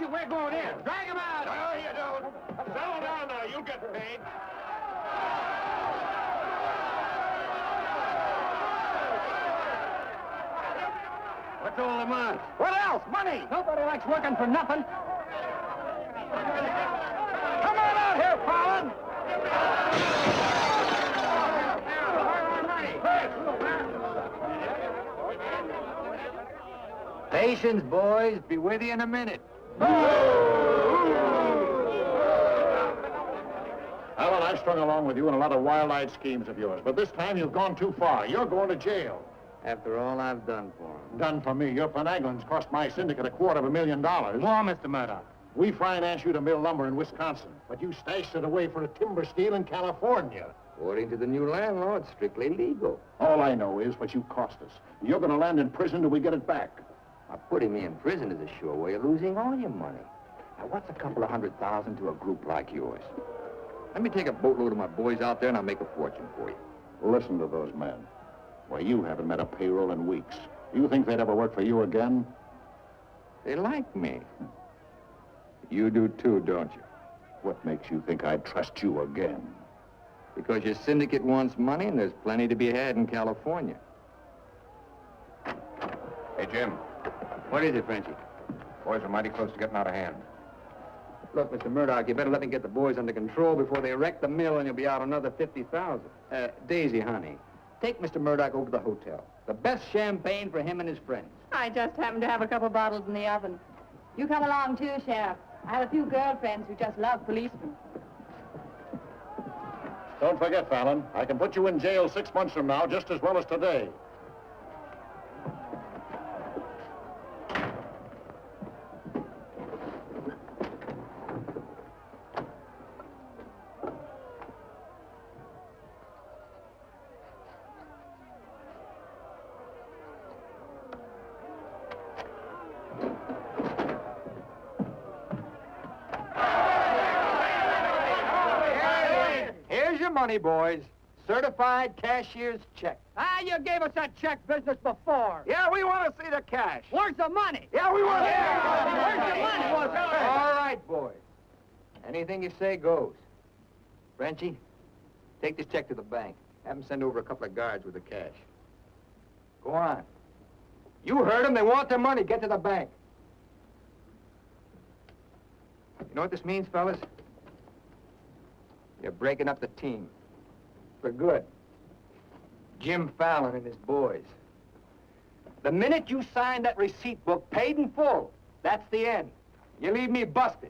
you? We're going in. Drag him out. No, you don't. Settle down now. You'll get paid. What's all the muss? What else? Money! Nobody likes working for nothing. Come on out here, Fallon! Patience, boys. Be with you in a minute. Alan, I've strung along with you in a lot of wild-eyed schemes of yours, but this time you've gone too far. You're going to jail. After all I've done for him. Done for me. Your finagling's cost my syndicate $250,000. More, Mr. Murdoch. We financed you to mill lumber in Wisconsin, but you stashed it away for a timber steal in California. According to the new landlaw, it's strictly legal. All I know is what you cost us. You're going to land in prison till we get it back. Now, putting me in prison is a sure way of losing all your money. Now, what's a couple of $100,000 to a group like yours? Let me take a boatload of my boys out there and I'll make a fortune for you. Listen to those men. Why, you haven't met a payroll in weeks. You think they'd ever work for you again? They like me. You do too, don't you? What makes you think I'd trust you again? Because your syndicate wants money and there's plenty to be had in California. Hey, Jim. What is it, Frenchie? Boys are mighty close to getting out of hand. Look, Mr. Murdoch, you better let me get the boys under control before they wreck the mill and you'll be out another $50,000. Daisy, honey, take Mr. Murdoch over to the hotel. The best champagne for him and his friends. I just happen to have a couple bottles in the oven. You come along, too, Sheriff. I have a few girlfriends who just love policemen. Don't forget, Fallon, I can put you in jail 6 months from now just as well as today. Money, boys. Certified cashier's check. You gave us that check business before. Yeah, we want to see the cash. Where's the money? Yeah, we want to see Where's the money? All right, boys. Anything you say goes. Frenchie, take this check to the bank. Have them send over a couple of guards with the cash. Go on. You heard them. They want their money. Get to the bank. You know what this means, fellas? You're breaking up the team. For good. Jim Fallon and his boys. The minute you sign that receipt book, paid in full, that's the end. You leave me busted.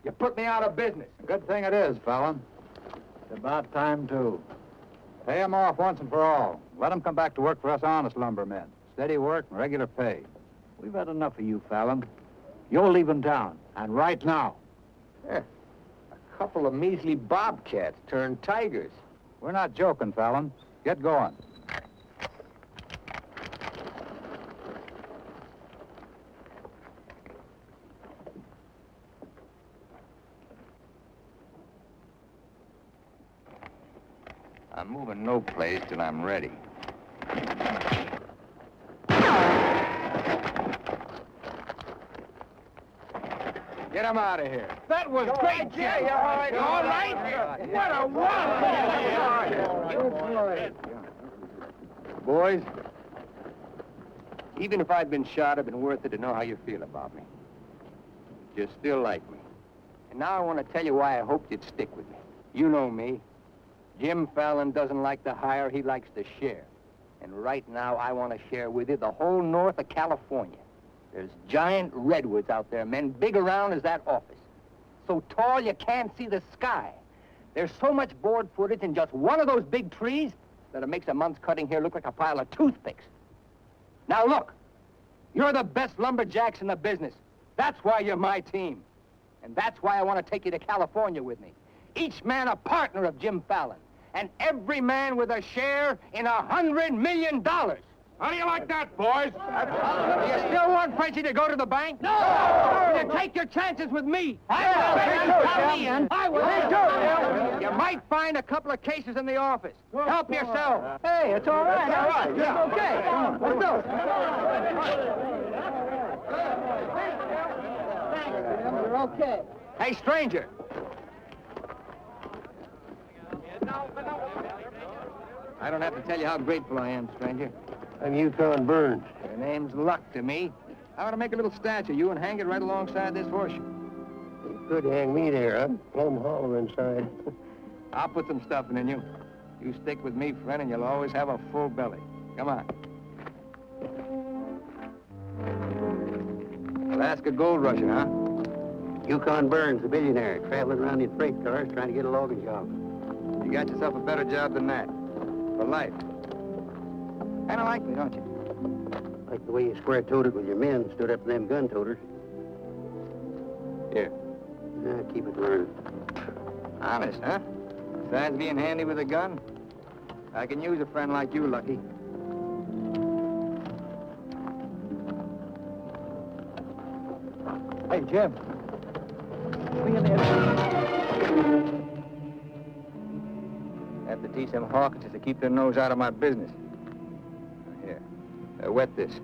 You put me out of business. Good thing it is, Fallon. It's about time, too. Pay 'em off once and for all. Let 'em come back to work for us honest lumbermen. Steady work and regular pay. We've had enough of you, Fallon. You'll leave 'em down, and right now. Yeah. Couple of measly bobcats turned tigers. We're not joking, Fallon. Get going. I'm moving no place till I'm ready. Get him out of here. That was great, Jim. All right. What a wallop. Boys, even if I'd been shot, it'd been worth it to know how you feel about me. You still like me. And now I want to tell you why I hoped you'd stick with me. You know me. Jim Fallon doesn't like to hire, he likes to share. And right now, I want to share with you the whole north of California. There's giant redwoods out there, men, big around as that office. So tall you can't see the sky. There's so much board footage in just one of those big trees that it makes a month's cutting here look like a pile of toothpicks. Now look, you're the best lumberjacks in the business. That's why you're my team. And that's why I want to take you to California with me. Each man a partner of Jim Fallon. And every man with a share in $100 million. How do you like that, boys? Do you still want Frenchie to go to the bank? No! Will you take your chances with me? I will. You might find a couple of cases in the office. Help yourself. Hey, it's all right. All right. Yeah. Okay. Let's go. We're okay. Hey, stranger! I don't have to tell you how grateful I am, stranger. I'm Yukon Burns. Your name's luck to me. I want to make a little statue of you and hang it right alongside this horseshoe. You could hang me there. I'm plumb hollow inside. I'll put some stuffing in you. You stick with me, friend, and you'll always have a full belly. Come on. Alaska gold rusher, huh? Yukon Burns, the billionaire, traveling around in freight cars trying to get a logging job. You got yourself a better job than that. For life. Kind of like me, don't you? Like the way you square-toed with your men, stood up to them gun-toters. Here. Keep it running. Honest, huh? Besides being handy with a gun, I can use a friend like you, Lucky. Hey, Jim. Swing in there. Have to teach them Hawkinses to keep their nose out of my business. Here. Wet this.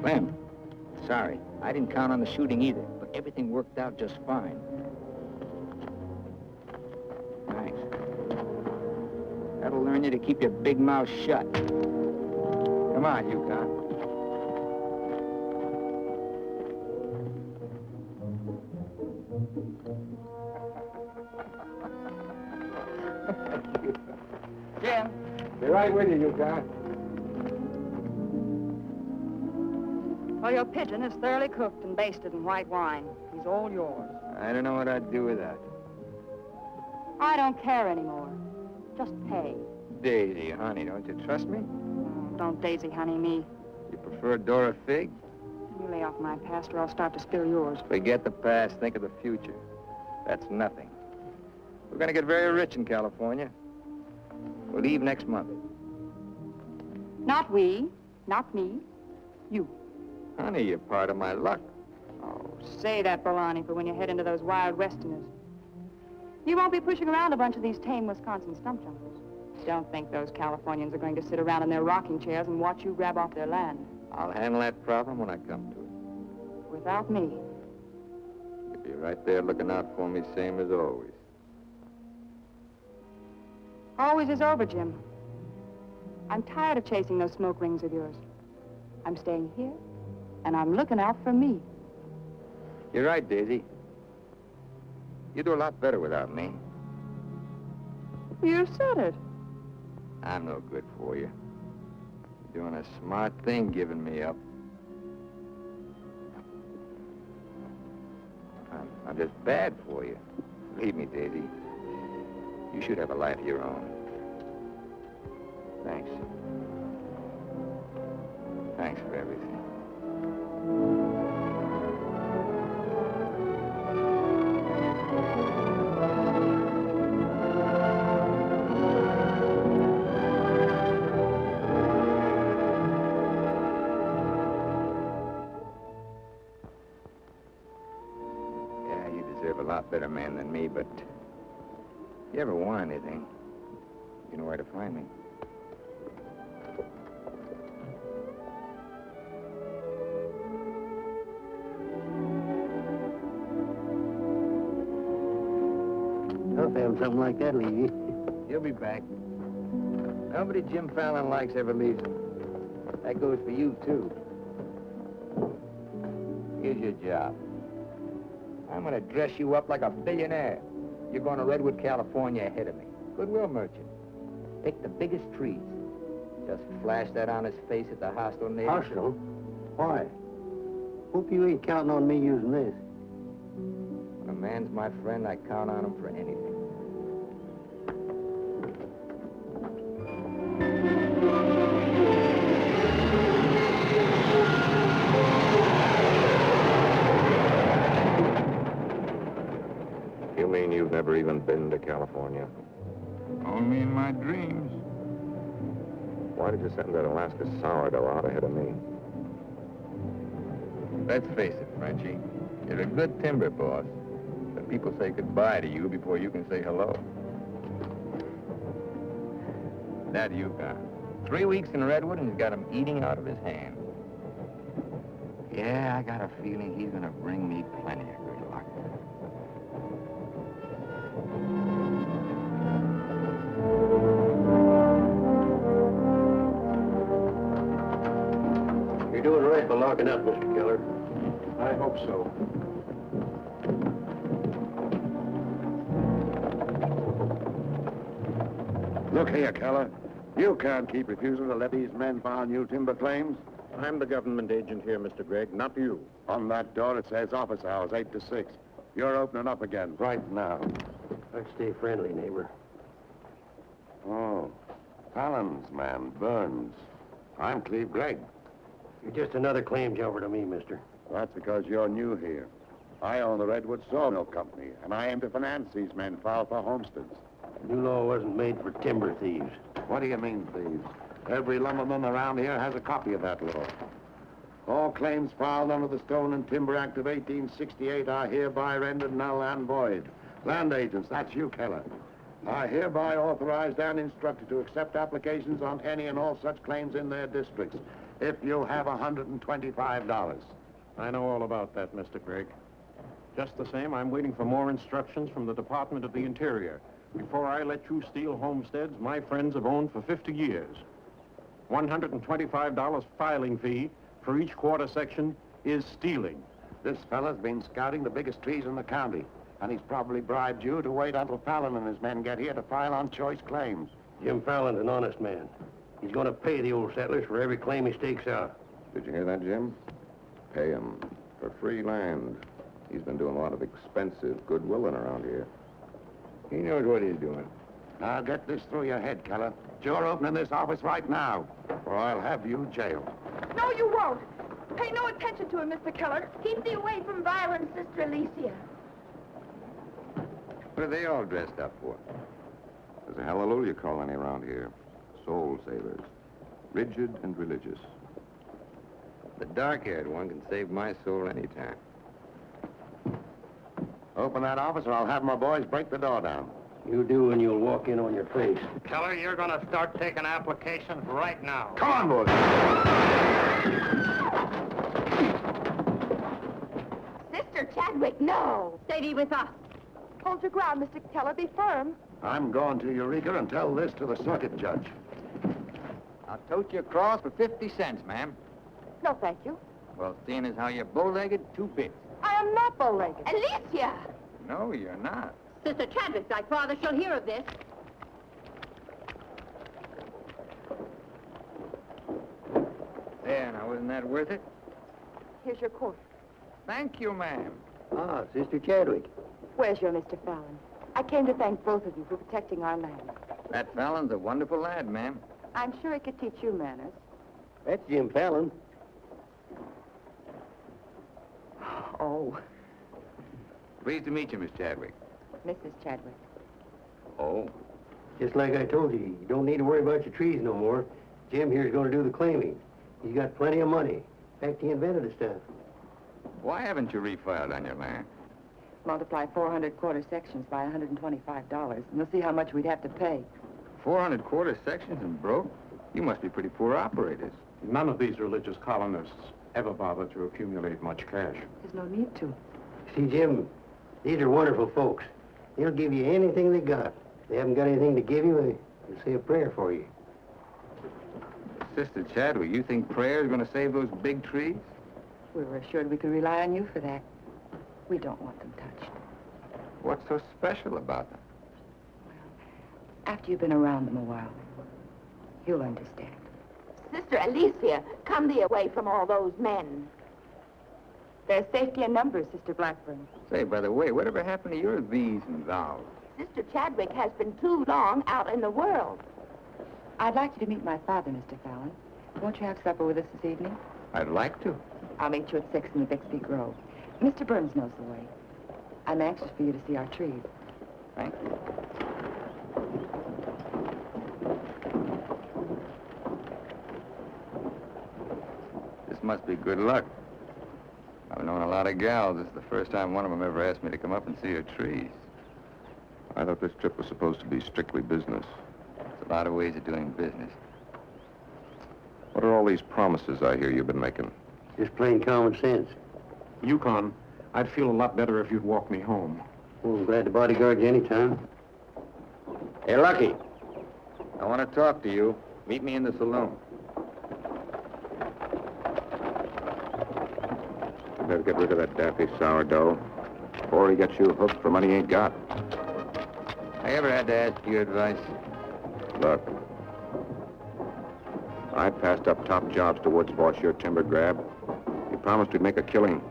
Lem. Sorry. I didn't count on the shooting either, but everything worked out just fine. Thanks. That'll learn you to keep your big mouth shut. Come on, Yukon. Jim. Be right with you, Yukon. Well, your pigeon is thoroughly cooked and basted in white wine. He's all yours. I don't know what I'd do with that. I don't care anymore. Just pay. Daisy, honey, don't you trust me? Oh, don't daisy honey me. You prefer Dora Fig? You lay off my past or I'll start to spill yours. Forget the past, think of the future. That's nothing. We're gonna get very rich in California. We'll leave next month. Not we, not me, you. Honey, you're part of my luck. Oh, say that, baloney, for when you head into those wild westerners. You won't be pushing around a bunch of these tame Wisconsin stump jumpers. Don't think those Californians are going to sit around in their rocking chairs and watch you grab off their land. I'll handle that problem when I come to it. Without me. You'll be right there looking out for me, same as always. Always is over, Jim. I'm tired of chasing those smoke rings of yours. I'm staying here, and I'm looking out for me. You're right, Daisy. You do a lot better without me. You said it. I'm no good for you. You're doing a smart thing giving me up. I'm just bad for you. Believe me, Daisy. You should have a life of your own. Thanks. Thanks for everything. Yeah, you deserve a lot better man than me, but if you ever want anything, you know where to find me. Tough having something like that leave you. He'll be back. Nobody Jim Fallon likes ever leaves him. That goes for you, too. Here's your job. I'm gonna dress you up like a billionaire. You're going to Redwood, California ahead of me. Goodwill merchant. Pick the biggest trees. Just flash that on his face at the hostile neighbor. Hostile? Why? Hope you ain't counting on me using this. When a man's my friend, I count on him for anything. You mean you've never even been to California? Only in my dreams. Why did you send that Alaska sourdough out ahead of me? Let's face it, Frenchie. You're a good timber boss. But people say goodbye to you before you can say hello. That Yukon. 3 weeks in Redwood, and he's got him eating out of his hand. Yeah, I got a feeling he's gonna bring me plenty of good luck. You're doing right by locking up, Mr. Keller. I hope so. Look here, Keller. You can't keep refusing to let these men file new timber claims. I'm the government agent here, Mr. Gregg, not you. On that door it says office hours, 8 to 6. You're opening up again, right now. Let's stay friendly, neighbor. Oh, Fallon's man, Burns. I'm Cleve Gregg. You're just another claim jumper to me, mister. That's because you're new here. I own the Redwood Sawmill Company, and I aim to finance these men filed for homesteads. The new law wasn't made for timber thieves. What do you mean, thieves? Every lumberman around here has a copy of that law. All claims filed under the Stone and Timber Act of 1868 are hereby rendered null and void. Land agents, that's you, Keller, are hereby authorized and instructed to accept applications on any and all such claims in their districts if you have $125. I know all about that, Mr. Gregg. Just the same, I'm waiting for more instructions from the Department of the Interior before I let you steal homesteads my friends have owned for 50 years. $125 filing fee for each quarter section is stealing. This fella's been scouting the biggest trees in the county, and he's probably bribed you to wait until Fallon and his men get here to file on choice claims. Jim Fallon's an honest man. He's going to pay the old settlers for every claim he stakes out. Did you hear that, Jim? Pay him for free land. He's been doing a lot of expensive goodwilling around here. He knows what he's doing. Now get this through your head, Keller. You're opening this office right now, or I'll have you jailed. No, you won't. Pay no attention to him, Mr. Keller. Keep thee away from Byron's sister Alicia. What are they all dressed up for? There's a hallelujah colony around here. Soul savers. Rigid and religious. The dark-haired one can save my soul any time. Open that office, or I'll have my boys break the door down. You do, and you'll walk in on your face. Keller, you're gonna start taking applications right now. Come on, boys. Sister Chadwick, no. Stay with us. Hold your ground, Mr. Keller. Be firm. I'm going to Eureka and tell this to the circuit judge. I'll tote you across for 50 cents, ma'am. No, thank you. Well, seeing as how you're bow-legged, 2 bits. I am not bow-legged. Alicia! No, you're not. Sister Chadwick, thy father shall hear of this. There, now, wasn't that worth it? Here's your coat. Thank you, ma'am. Ah, Sister Chadwick. Where's your Mr. Fallon? I came to thank both of you for protecting our land. That Fallon's a wonderful lad, ma'am. I'm sure he could teach you manners. That's Jim Fallon. Oh, Pleased to meet you, Miss Chadwick. Mrs. Chadwick. Oh? Just like I told you, you don't need to worry about your trees no more. Jim here's going to do the claiming. He's got plenty of money. In fact, he invented the stuff. Why haven't you refiled on your land? Multiply 400 quarter sections by $125, and you'll see how much we'd have to pay. 400 quarter sections and broke? You must be pretty poor operators. None of these religious colonists ever bother to accumulate much cash. There's no need to. See, Jim, these are wonderful folks. They'll give you anything they got. If they haven't got anything to give you, they'll say a prayer for you. Sister Chadwick, you think prayer is going to save those big trees? We were assured we could rely on you for that. We don't want them touched. What's so special about them? After you've been around them a while, you'll understand. Sister Alicia, come thee away from all those men. There's safety in numbers, Sister Blackburn. Say, by the way, whatever happened to your these and thous? Sister Chadwick has been too long out in the world. I'd like you to meet my father, Mr. Fallon. Won't you have supper with us this evening? I'd like to. I'll meet you at 6 in the Bixby Grove. Mr. Burns knows the way. I'm anxious for you to see our trees. Thank you. This must be good luck. I've known a lot of gals. This is the first time one of them ever asked me to come up and see her trees. I thought this trip was supposed to be strictly business. It's A lot of ways of doing business. What are all these promises I hear you've been making? Just plain common sense. Yukon, I'd feel a lot better if you'd walk me home. Well, I'm glad to bodyguard you anytime. Hey, Lucky. I want to talk to you. Meet me in the saloon. You better get rid of that daffy sourdough before he gets you hooked for money he ain't got. I ever had to ask your advice? Look, I passed up top jobs to Woods boss your timber grab. He promised he'd make a killing.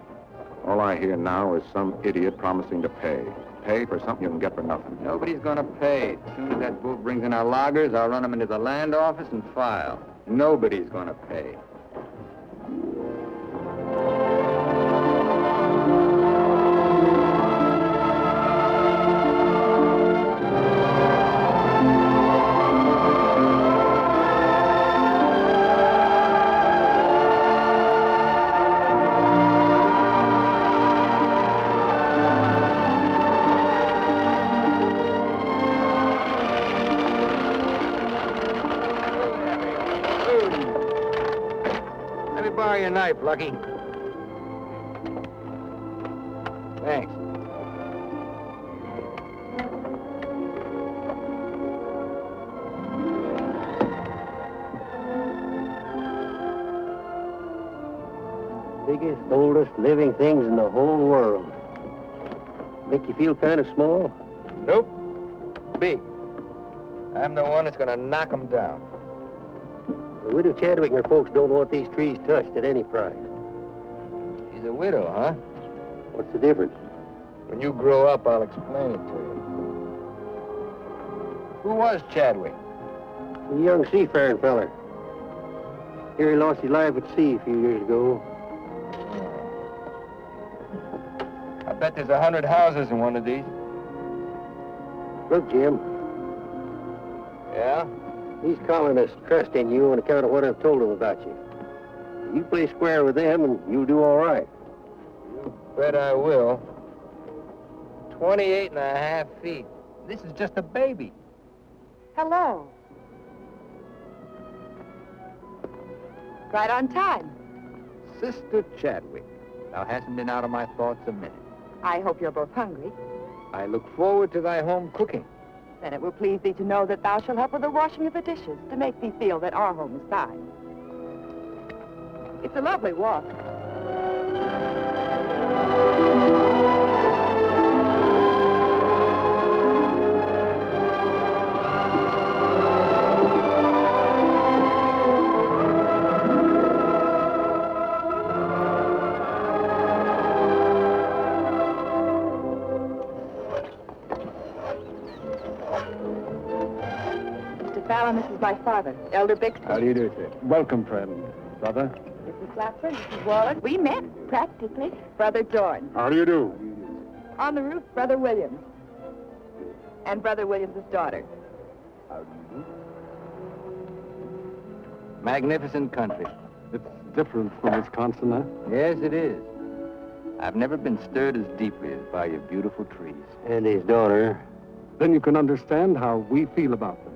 All I hear now is some idiot promising to pay. Pay for something you can get for nothing. Nobody's gonna pay. As soon as that bull brings in our loggers, I'll run them into the land office and file. Nobody's gonna pay. Borrow your knife, Lucky. Thanks. Biggest, oldest living things in the whole world. Make you feel kind of small? Nope. Big. I'm the one that's gonna knock them down. The widow Chadwick and her folks don't want these trees touched at any price. She's a widow, huh? What's the difference? When you grow up, I'll explain it to you. Who was Chadwick? A young seafaring feller. Here he lost his life at sea a few years ago. I bet there's 100 houses in one of these. Look, Jim, Yeah? these colonists trust in you on account of what I've told them about you. You play square with them and you'll do all right. Bet I will. 28 and a half feet. This is just a baby. Hello. Right on time. Sister Chadwick. Thou hasn't been out of my thoughts a minute. I hope you're both hungry. I look forward to thy home cooking. Then it will please thee to know that thou shalt help with the washing of the dishes to make thee feel that our home is thine. It's a lovely walk. Fallon, this is my father, Elder Bixby. How do you do, sir? Welcome, friend. Brother. Mrs. Clapper, Mrs. Wallace. We met, practically. Brother Jordan. How do you do? On the roof, Brother Williams. And Brother Williams' daughter. Magnificent country. It's different from Wisconsin, huh? Yes, it is. I've never been stirred as deeply as by your beautiful trees. And his daughter. Then you can understand how we feel about them.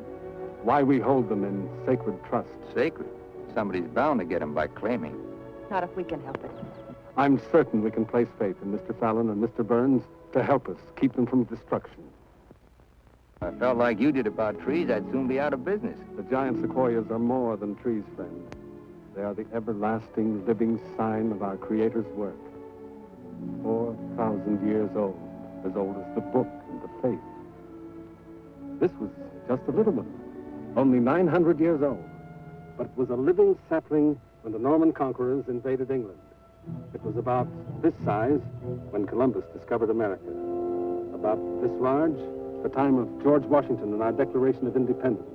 Why we hold them in sacred trust. Sacred. Somebody's bound to get them by claiming. Not if we can help it. I'm certain we can place faith in Mr. Fallon and Mr. Burns to help us keep them from destruction. I felt like you did about trees, I'd soon be out of business. The giant sequoias are more than trees, friend. They are the everlasting, living sign of our Creator's work. 4,000 years old as the book and the faith. This was just a little one, only 900 years old, but it was a living sapling when the Norman conquerors invaded England. It was about this size when Columbus discovered America. About this large, the time of George Washington and our Declaration of Independence.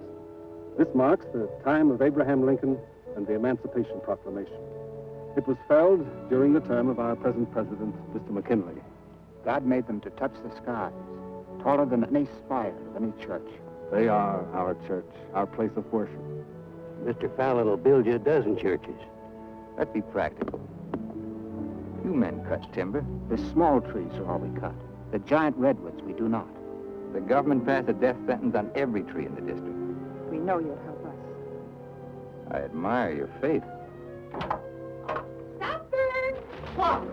This marks the time of Abraham Lincoln and the Emancipation Proclamation. It was felled during the term of our present president, Mr. McKinley. God made them to touch the skies, taller than any spire of any church. They are our church, our place of worship. Mr. Fallon will build you a dozen churches. Let's be practical. You men cut timber. The small trees are all we cut. The giant redwoods we do not. The government passed a death sentence on every tree in the district. We know you'll help us. I admire your faith. Supper! Walk!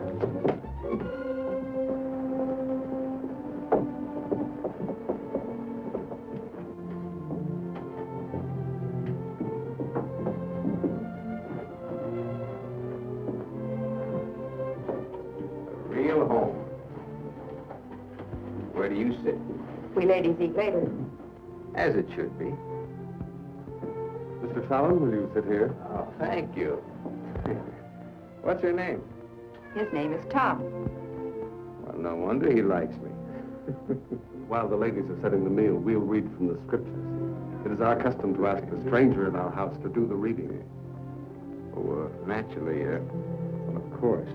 A real home. Where do you sit? We ladies eat later. As it should be. Mr. Fallon, will you sit here? Oh, thank you. What's your name? His name is Tom. Well, no wonder he likes me. While the ladies are setting the meal, we'll read from the scriptures. It is our custom to ask the stranger in our house to do the reading. Oh, naturally, well, of course.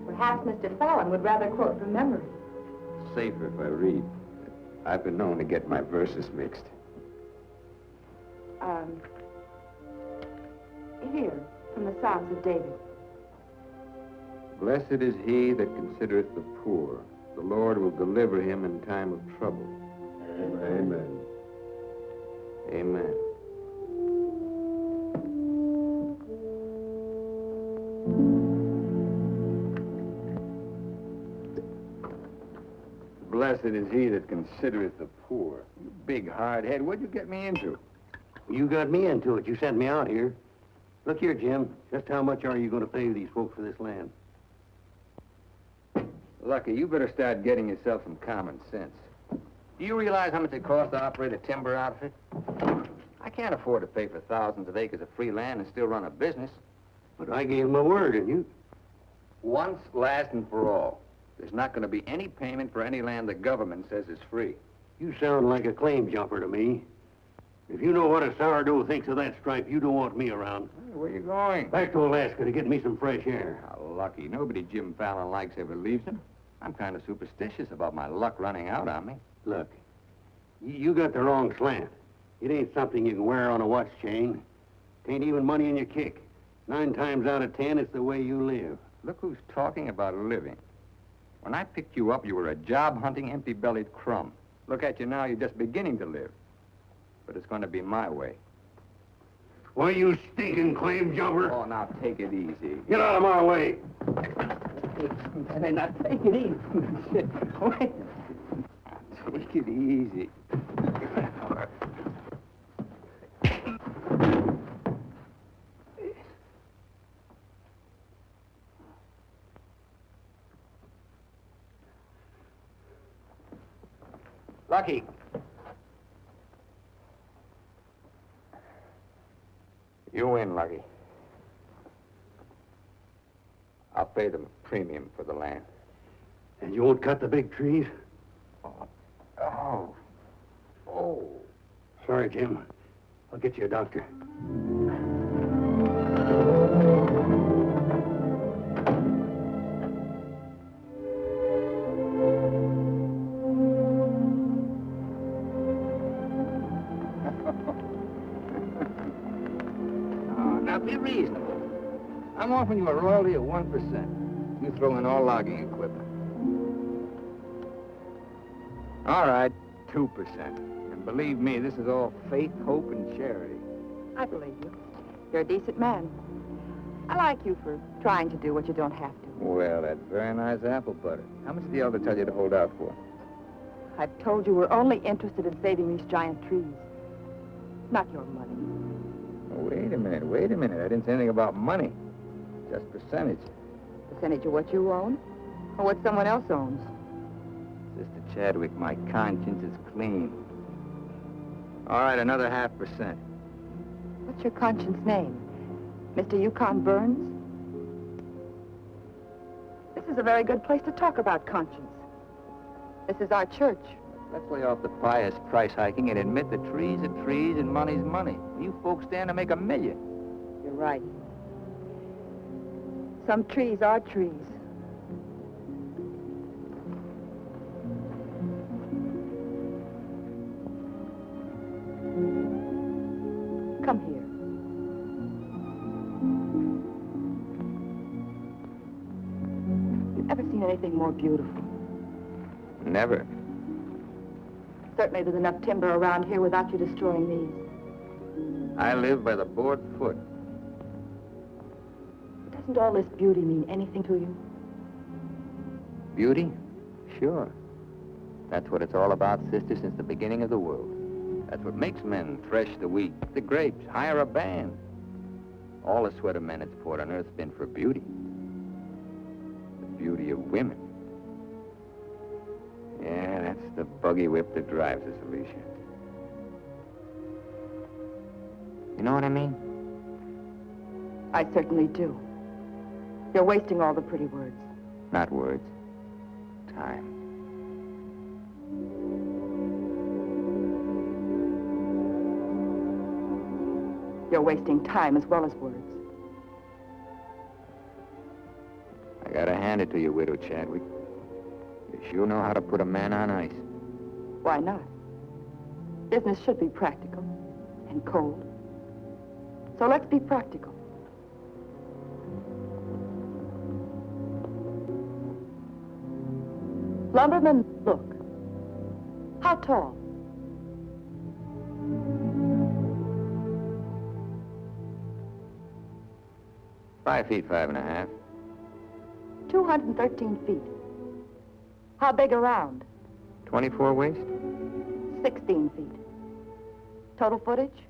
Perhaps Mr. Fallon would rather quote from memory. Safer if I read. I've been known to get my verses mixed. Here, from the Psalms of David. Blessed is he that considereth the poor. The Lord will deliver him in time of trouble. Amen. Amen. Blessed is he that considereth the poor. You big hard head, what'd you get me into? You got me into it. You sent me out here. Look here, Jim. Just how much are you going to pay these folks for this land? Lucky, you better start getting yourself some common sense. Do you realize how much it costs to operate a timber outfit? I can't afford to pay for thousands of acres of free land and still run a business. But I gave them my word, and you... Once, last, and for all. There's not going to be any payment for any land the government says is free. You sound like a claim jumper to me. If you know what a sourdough thinks of that stripe, you don't want me around. Hey, where you going? Back to Alaska to get me some fresh air. How lucky. Nobody Jim Fallon likes ever leaves him. I'm kind of superstitious about my luck running out on me. Look, you got the wrong slant. It ain't something you can wear on a watch chain. It ain't even money in your kick. 9 times out of 10, it's the way you live. Look who's talking about living. When I picked you up, you were a job-hunting, empty-bellied crumb. Look at you now, you're just beginning to live. But it's going to be my way. Why, you stinking claim jumper? Oh, now take it easy. Get out of my way. Hey, now take it easy. Wait. Take it easy. Lucky. You win, Lucky. I'll pay them a premium for the land. And you won't cut the big trees? Oh. Sorry, Jim. I'll get you a doctor. Now, be reasonable. I'm offering you a royalty of 1%. You throw in all logging equipment. All right, 2%. And believe me, this is all faith, hope, and charity. I believe you. You're a decent man. I like you for trying to do what you don't have to. Well, that's very nice apple butter. How much did the elder tell you to hold out for? I've told you we're only interested in saving these giant trees. Not your money. Wait a minute. I didn't say anything about money. Just percentage. Percentage of what you own, or what someone else owns. Sister Chadwick, my conscience is clean. All right, another 0.5%. What's your conscience name? Mr. Yukon Burns? This is a very good place to talk about conscience. This is our church. Let's lay off the pious price hiking and admit that trees are trees and money's money. You folks stand to make $1 million. You're right. Some trees are trees. Come here. You've ever seen anything more beautiful? Never. Certainly there's enough timber around here without you destroying these. I live by the board foot. Doesn't all this beauty mean anything to you? Beauty? Sure. That's what it's all about, sister, since the beginning of the world. That's what makes men thresh the wheat, the grapes, hire a band. All the sweat of men that's poured on earth's been for beauty. The beauty of women. Yeah, that's the buggy whip that drives us, Alicia. You know what I mean? I certainly do. You're wasting all the pretty words. Not words. Time. You're wasting time as well as words. I gotta hand it to you, Widow Chadwick. You sure know how to put a man on ice. Why not? Business should be practical and cold. So let's be practical. Lumberman, look. How tall? Five feet, 5.5. 213 feet. How big around? 24 waist? 16 feet. Total footage?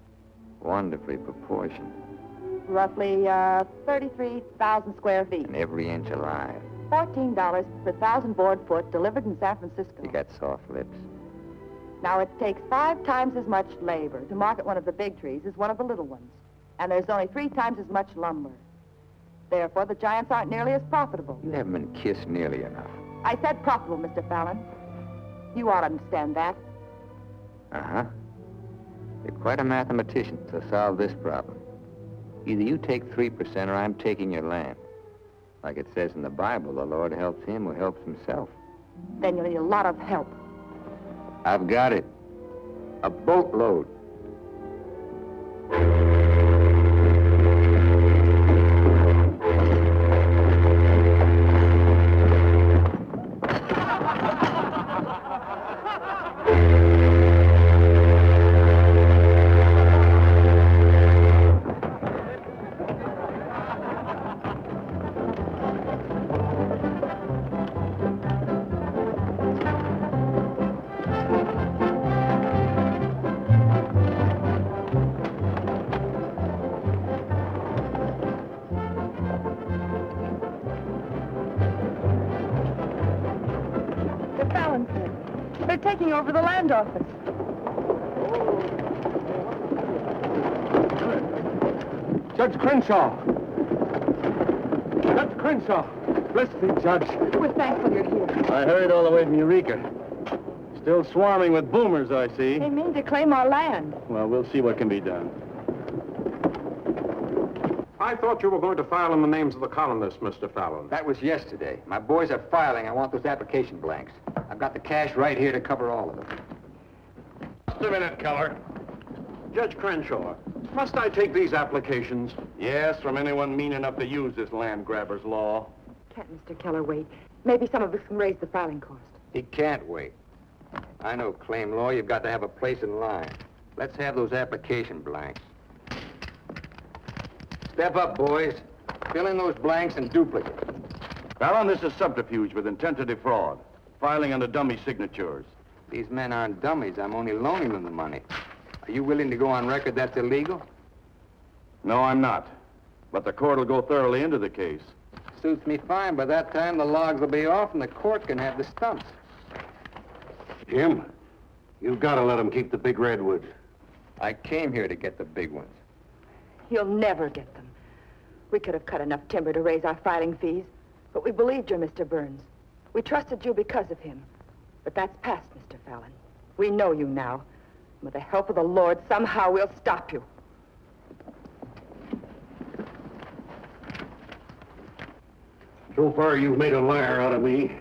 Wonderfully proportioned. Roughly 33,000 square feet. And every inch alive. $14 per 1,000 board foot delivered in San Francisco. You got soft lips. Now, it takes 5 times as much labor to market one of the big trees as one of the little ones. And there's only 3 times as much lumber. Therefore, the giants aren't nearly as profitable. You haven't been kissed nearly enough. I said profitable, Mr. Fallon. You ought to understand that. Uh-huh. You're quite a mathematician to solve this problem. Either you take 3% or I'm taking your land. Like it says in the Bible, the Lord helps him who helps himself. Then you'll need a lot of help. I've got it. A boatload. They're taking over the land office. Judge Crenshaw! Judge Crenshaw! Bless thee, Judge. We're thankful you're here. I hurried all the way from Eureka. Still swarming with boomers, I see. They mean to claim our land. Well, we'll see what can be done. I thought you were going to file in the names of the colonists, Mr. Fallon. That was yesterday. My boys are filing. I want those application blanks. I've got the cash right here to cover all of them. Just a minute, Keller. Judge Crenshaw, must I take these applications? Yes, from anyone mean enough to use this land grabber's law. Can't Mr. Keller wait? Maybe some of us can raise the filing cost. He can't wait. I know claim law. You've got to have a place in line. Let's have those application blanks. Step up, boys. Fill in those blanks and duplicate. Fallon, this is subterfuge with intent to defraud. Filing under dummy signatures. These men aren't dummies. I'm only loaning them the money. Are you willing to go on record that's illegal? No, I'm not. But the court will go thoroughly into the case. Suits me fine. By that time, the logs will be off and the court can have the stumps. Jim, you've got to let them keep the big redwoods. I came here to get the big ones. You'll never get them. We could have cut enough timber to raise our filing fees, but we believed you, Mr. Burns. We trusted you because of him. But that's past, Mr. Fallon. We know you now. With the help of the Lord, somehow we'll stop you. So far, you've made a liar out of me.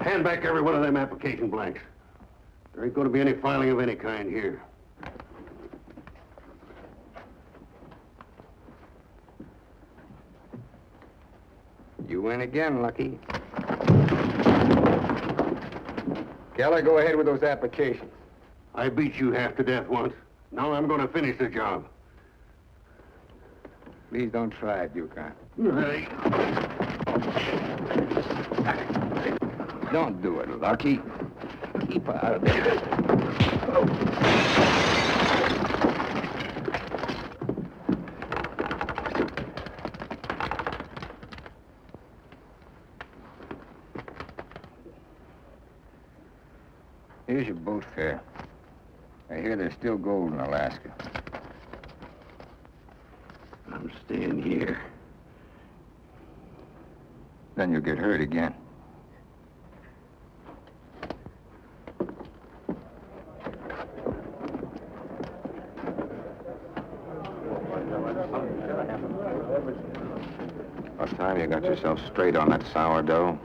Hand back every one of them application blanks. There ain't going to be any filing of any kind here. You win again, Lucky. Keller, go ahead with those applications. I beat you half to death once. Now I'm going to finish the job. Please don't try it, Yukon. Hey. Don't do it, Lucky. Keep out of there. Here's your boat fare. I hear there's still gold in Alaska. I'm staying here. Then you'll get hurt again. What time you got yourself straight on that sourdough?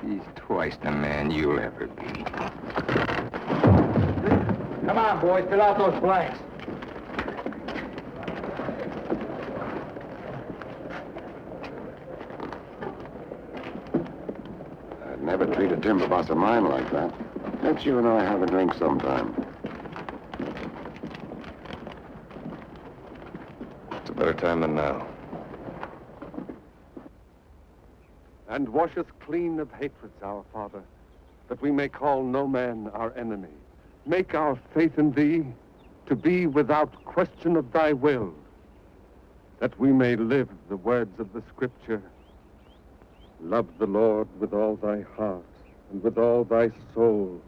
He's twice the man you'll ever be. Come on, boys, fill out those blanks. I'd never treat a timber boss of mine like that. Let's you and I have a drink sometime. It's a better time than now. And wash us clean of hatreds, our Father, that we may call no man our enemy. Make our faith in thee to be without question of thy will, that we may live the words of the Scripture. Love the Lord with all thy heart, and with all thy soul,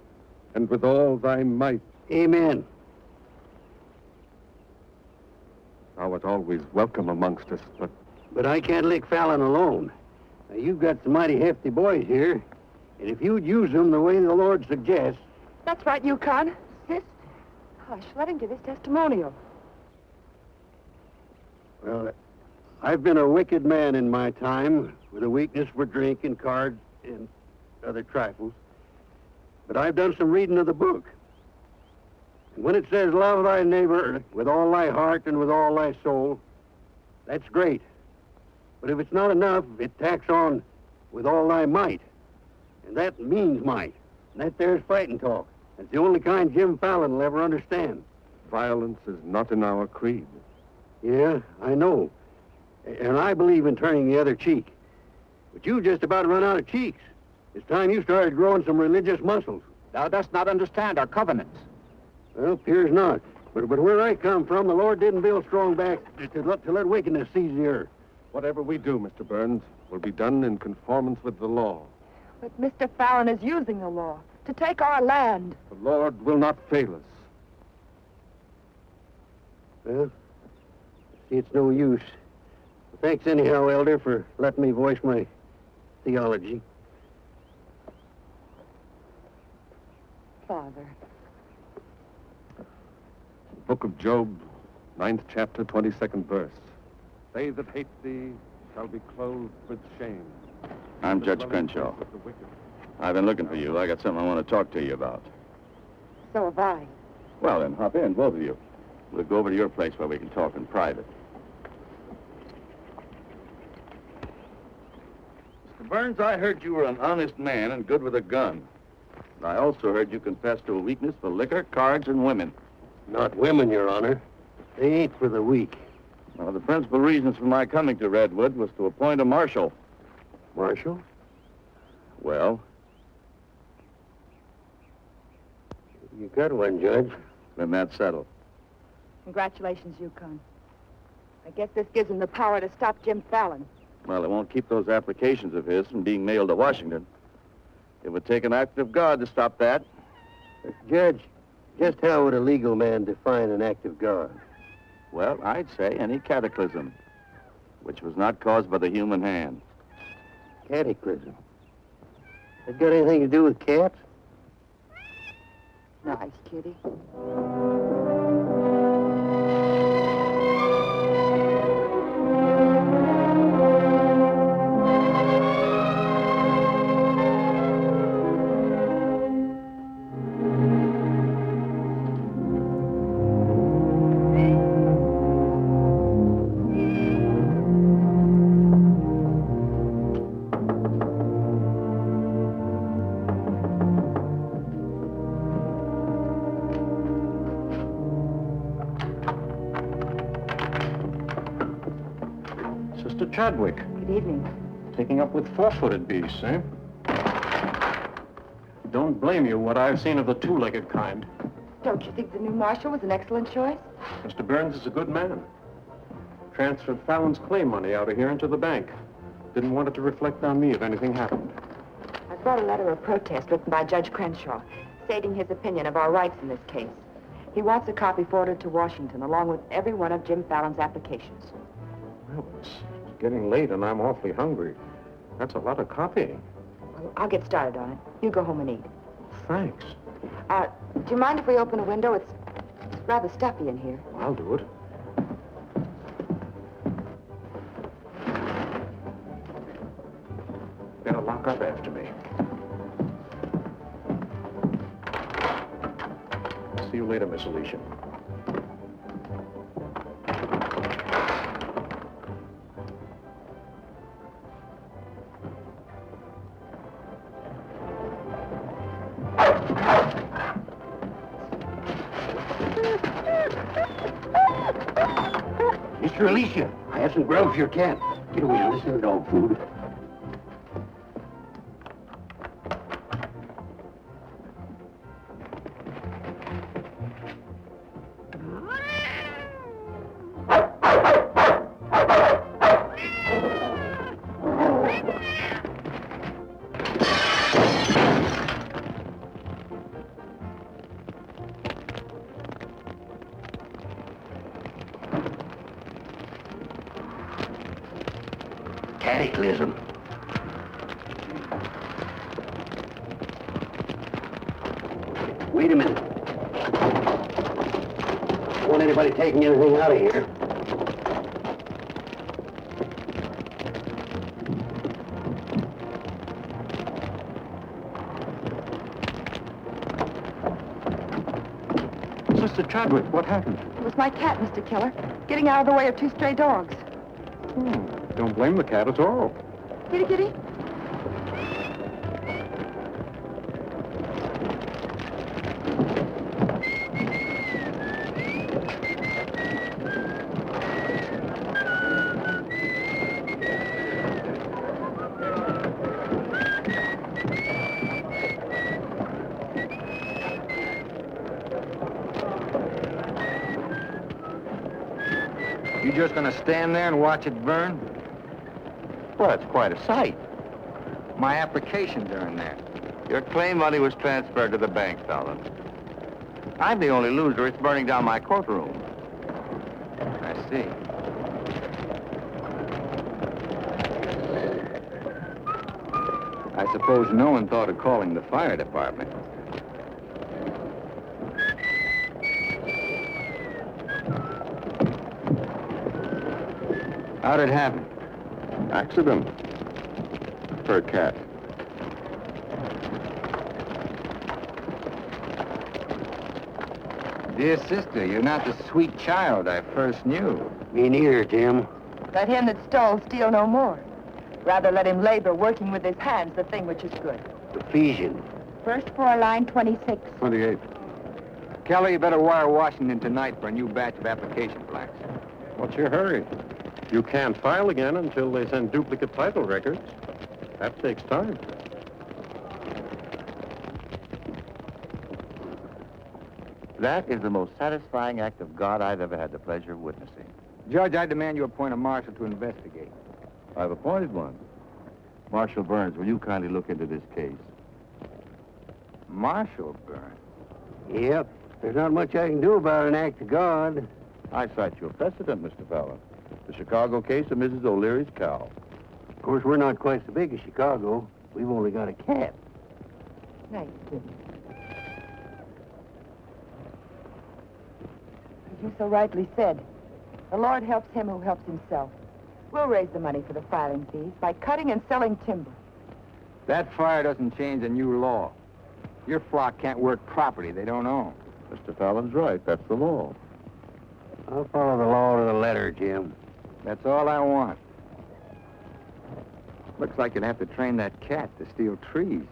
and with all thy might. Amen. Thou art always welcome amongst us, But I can't lick Fallon alone. Now, you've got some mighty hefty boys here, and if you'd use them the way the Lord suggests... That's right, Yukon. Sister. Hush, let him give his testimonial. Well, I've been a wicked man in my time, with a weakness for drink and cards and other trifles. But I've done some reading of the book. And when it says, love thy neighbor with all thy heart and with all thy soul, that's great. But if it's not enough, it tacks on with all thy might. And that means might. And that there's fighting talk. That's the only kind Jim Fallon will ever understand. violence is not in our creed. Yeah, I know. And I believe in turning the other cheek. But you just about run out of cheeks. It's time you started growing some religious muscles. Thou dost not understand our covenants. Well, appears not. But where I come from, the Lord didn't build strong back to let wickedness seize the earth. Whatever we do, Mr. Burns, will be done in conformance with the law. But Mr. Fallon is using the law to take our land. The Lord will not fail us. Well, see, it's no use. Thanks anyhow, Elder, for letting me voice my theology. Father. Book of Job, 9th chapter, 22nd verse. They that hate thee shall be clothed with shame. I'm Judge Crenshaw. I've been looking for you. I got something I want to talk to you about. So have I. Well, then, hop in, both of you. We'll go over to your place where we can talk in private. Mr. Burns, I heard you were an honest man and good with a gun. And I also heard you confess to a weakness for liquor, cards, and women. Not women, Your Honor. They ain't for the weak. One of the principal reasons for my coming to Redwood was to appoint a marshal. Marshal? Well, You got one, Judge. then that's settled. Congratulations, Yukon. I guess this gives him the power to stop Jim Fallon. Well, it won't keep those applications of his from being mailed to Washington. It would take an act of God to stop that. Judge, just how would a legal man define an act of God? Well, I'd say any cataclysm, which was not caused by the human hand. Cataclysm. That got anything to do with cats? Nice, kitty. Chadwick. Good evening. Taking up with four-footed beasts, eh? Don't blame you what I've seen of the two-legged kind. Don't you think the new marshal was an excellent choice? Mr. Burns is a good man. Transferred Fallon's claim money out of here into the bank. Didn't want it to reflect on me if anything happened. I brought a letter of protest written by Judge Crenshaw, stating his opinion of our rights in this case. He wants a copy forwarded to Washington, along with every one of Jim Fallon's applications. Well, it's getting late and I'm awfully hungry. That's a lot of copying. Well, I'll get started on it. You go home and eat. Thanks. Do you mind if we open a window? It's rather stuffy in here. I'll do it. Better lock up after me. See you later, Miss Alicia. Mr. Alicia, I have some grub for your cat. Get away on this dog food. Cataclysm. Wait a minute. Don't want anybody taking anything out of here. Sister Chadwick, what happened? It was my cat, Mr. Keller, getting out of the way of two stray dogs. Don't blame the cat at all. Kitty, kitty. You just gonna stand there and watch it burn? Well, it's quite a sight. My applications are in there. Your claim money was transferred to the bank, Fallon. I'm the only loser. It's burning down my courtroom. I see. I suppose no one thought of calling the fire department. How'd it happen? Accident. For a cat. Dear sister, you're not the sweet child I first knew. Me neither, Tim. Let him that stole steal no more. Rather let him labor, working with his hands, the thing which is good. Ephesians. First floor, line 26. 28. Kelly, you better wire Washington tonight for a new batch of application blanks. What's your hurry? You can't file again until they send duplicate title records. That takes time. That is the most satisfying act of God I've ever had the pleasure of witnessing. Judge, I demand you appoint a marshal to investigate. I've appointed one. Marshal Burns, will you kindly look into this case? Marshal Burns? Yep. There's not much I can do about an act of God. I cite your precedent, Mr. Fallon. The Chicago case of Mrs. O'Leary's cow. Of course, we're not quite so big as Chicago. We've only got a cat. Nice, Jim. As you so rightly said, the Lord helps him who helps himself. We'll raise the money for the filing fees by cutting and selling timber. That fire doesn't change the new law. Your flock can't work property they don't own. Mr. Fallon's right. That's the law. I'll follow the law to the letter, Jim. That's all I want. Looks like you'd have to train that cat to steal trees.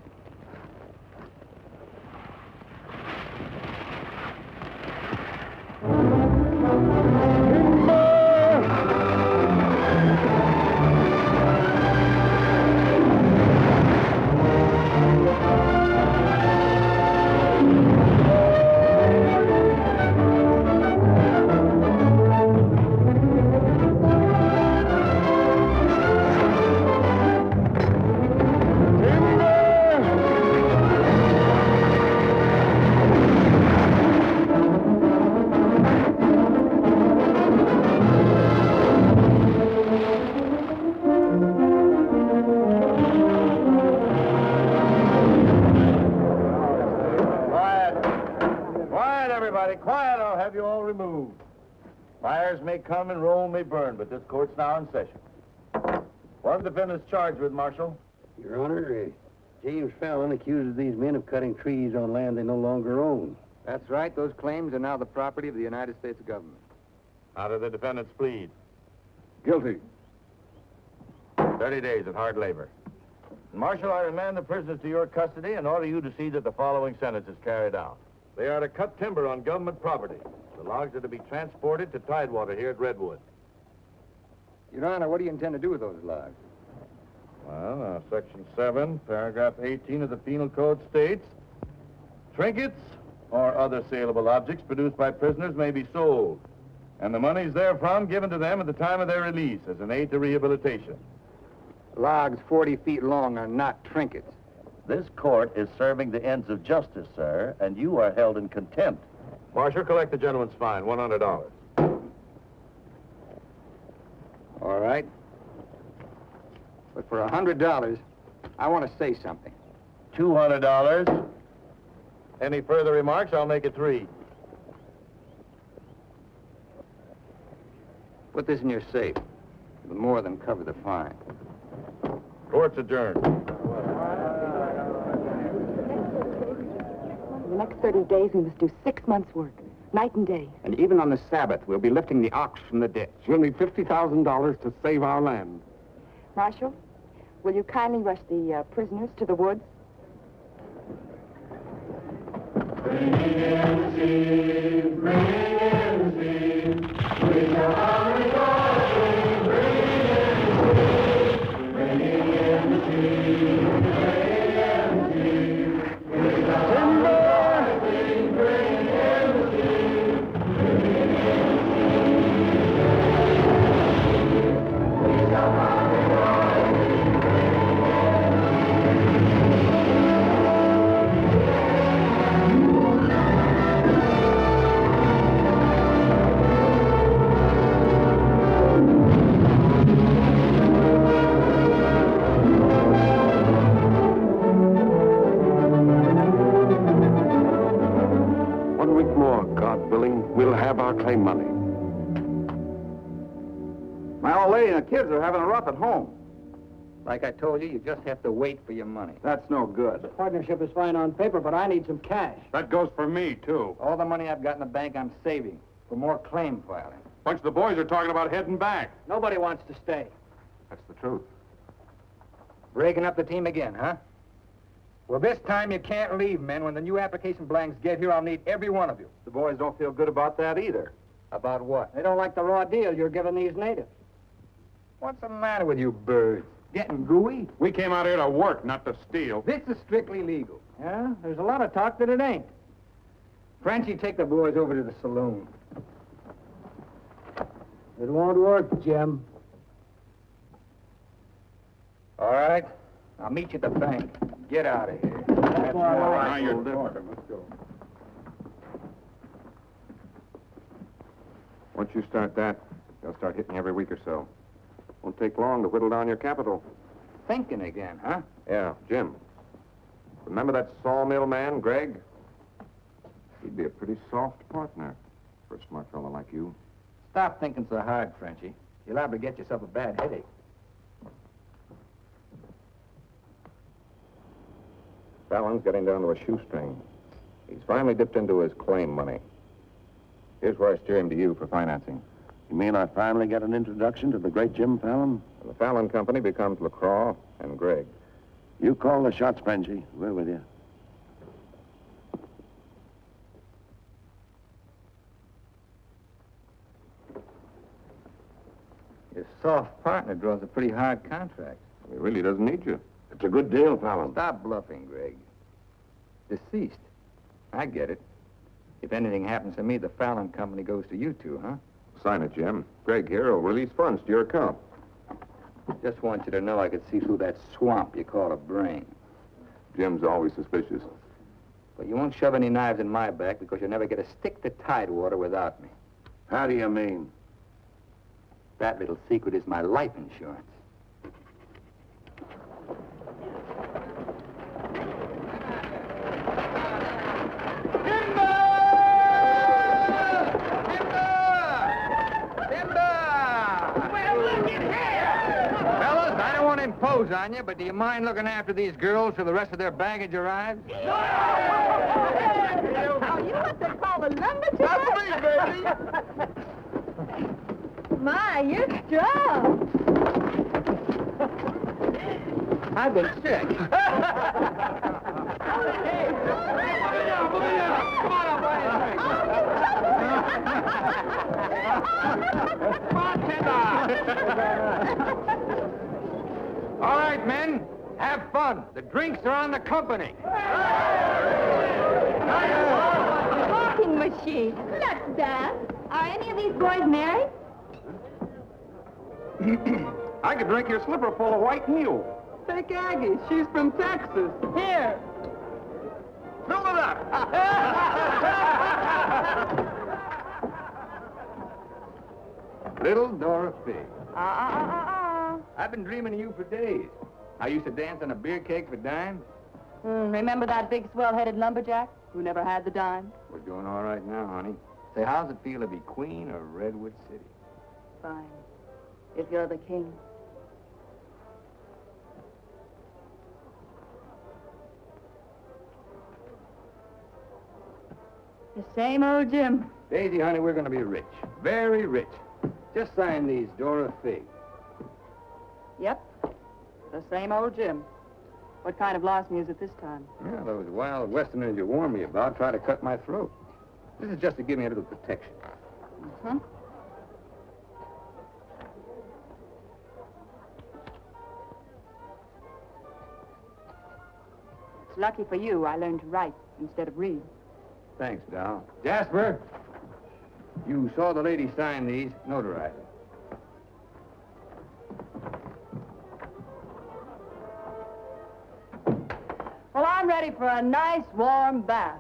Everybody quiet, I'll have you all removed. Fires may come and Rome may burn, but this court's now in session. What are the defendants charged with, Marshal? Your Honor, James Fallon accuses these men of cutting trees on land they no longer own. That's right. Those claims are now the property of the United States government. How do the defendants plead? Guilty. 30 days of hard labor. Marshal, I remand the prisoners to your custody and order you to see that the following sentence is carried out. They are to cut timber on government property. The logs are to be transported to Tidewater here at Redwood. Your Honor, what do you intend to do with those logs? Well, Section 7, Paragraph 18 of the Penal Code states, trinkets or other saleable objects produced by prisoners may be sold, and the monies therefrom given to them at the time of their release as an aid to rehabilitation. Logs 40 feet long are not trinkets. This court is serving the ends of justice, sir, and you are held in contempt. Marshal, collect the gentleman's fine, $100. All right. But for $100, I want to say something. $200. Any further remarks, I'll make it 3. Put this in your safe. It'll more than cover the fine. Court's adjourned. For the next 30 days, we must do 6 months' work, night and day. And even on the Sabbath, we'll be lifting the ox from the ditch. We'll need $50,000 to save our land. Marshal, will you kindly rush the prisoners to the woods? Claim money. My old lady and the kids are having a rough at home. Like I told you, you just have to wait for your money. That's no good. Partnership is fine on paper, but I need some cash. That goes for me, too. All the money I've got in the bank, I'm saving for more claim filing. Bunch of the boys are talking about heading back. Nobody wants to stay. That's the truth. Breaking up the team again, huh? Well, this time you can't leave, men. When the new application blanks get here, I'll need every one of you. The boys don't feel good about that either. About what? They don't like the raw deal you're giving these natives. What's the matter with you birds? Getting gooey? We came out here to work, not to steal. This is strictly legal. Yeah, there's a lot of talk that it ain't. Frenchie, take the boys over to the saloon. It won't work, Jim. All right. I'll meet you at the bank. Get out of here. That's all right. Now you're different. Let's go. Once you start that, they'll start hitting you every week or so. Won't take long to whittle down your capital. Thinking again, huh? Yeah, Jim. Remember that sawmill man, Greg? He'd be a pretty soft partner for a smart fellow like you. Stop thinking so hard, Frenchie. You're liable to get yourself a bad headache. Fallon's getting down to a shoestring. He's finally dipped into his claim money. Here's where I steer him to you for financing. You mean I finally get an introduction to the great Jim Fallon? And the Fallon Company becomes LaCroix and Gregg. You call the shots, Frenchie. We're with you. Your soft partner draws a pretty hard contract. He really doesn't need you. It's a good deal, Fallon. Stop bluffing, Greg. Deceased. I get it. If anything happens to me, the Fallon Company goes to you two, huh? Sign it, Jim. Gregg here will release funds to your account. Just want you to know I could see through that swamp you call a brain. Jim's always suspicious. But you won't shove any knives in my back because you'll never get a stick to Tidewater without me. How do you mean? That little secret is my life insurance. nose on you, but do you mind looking after these girls till the rest of their baggage arrives? Are you what they call a lumberjack? That's me, baby. My, you're strong. I've been sick. All right, men, have fun. The drinks are on the company. Talking machine. Let's dance. Are any of these boys married? I could drink your slipper full of white mule. Take Aggie. She's from Texas. Here. Fill it up. Little Dora Fig. I've been dreaming of you for days. I used to dance on a beer cake for dimes. Remember that big swell-headed lumberjack who never had the dime? We're doing all right now, honey. Say, how's it feel to be queen of Redwood City? Fine. If you're the king. The same old Jim. Daisy, honey, we're going to be rich. Very rich. Just sign these, Dora Fig. Yep. The same old Jim. What kind of lost music this time? Yeah, those wild Westerners you warned me about try to cut my throat. This is just to give me a little protection. Mm-hmm. It's lucky for you I learned to write instead of read. Thanks, Doll. Jasper, you saw the lady sign these. Notarize it. Well, I'm ready for a nice warm bath.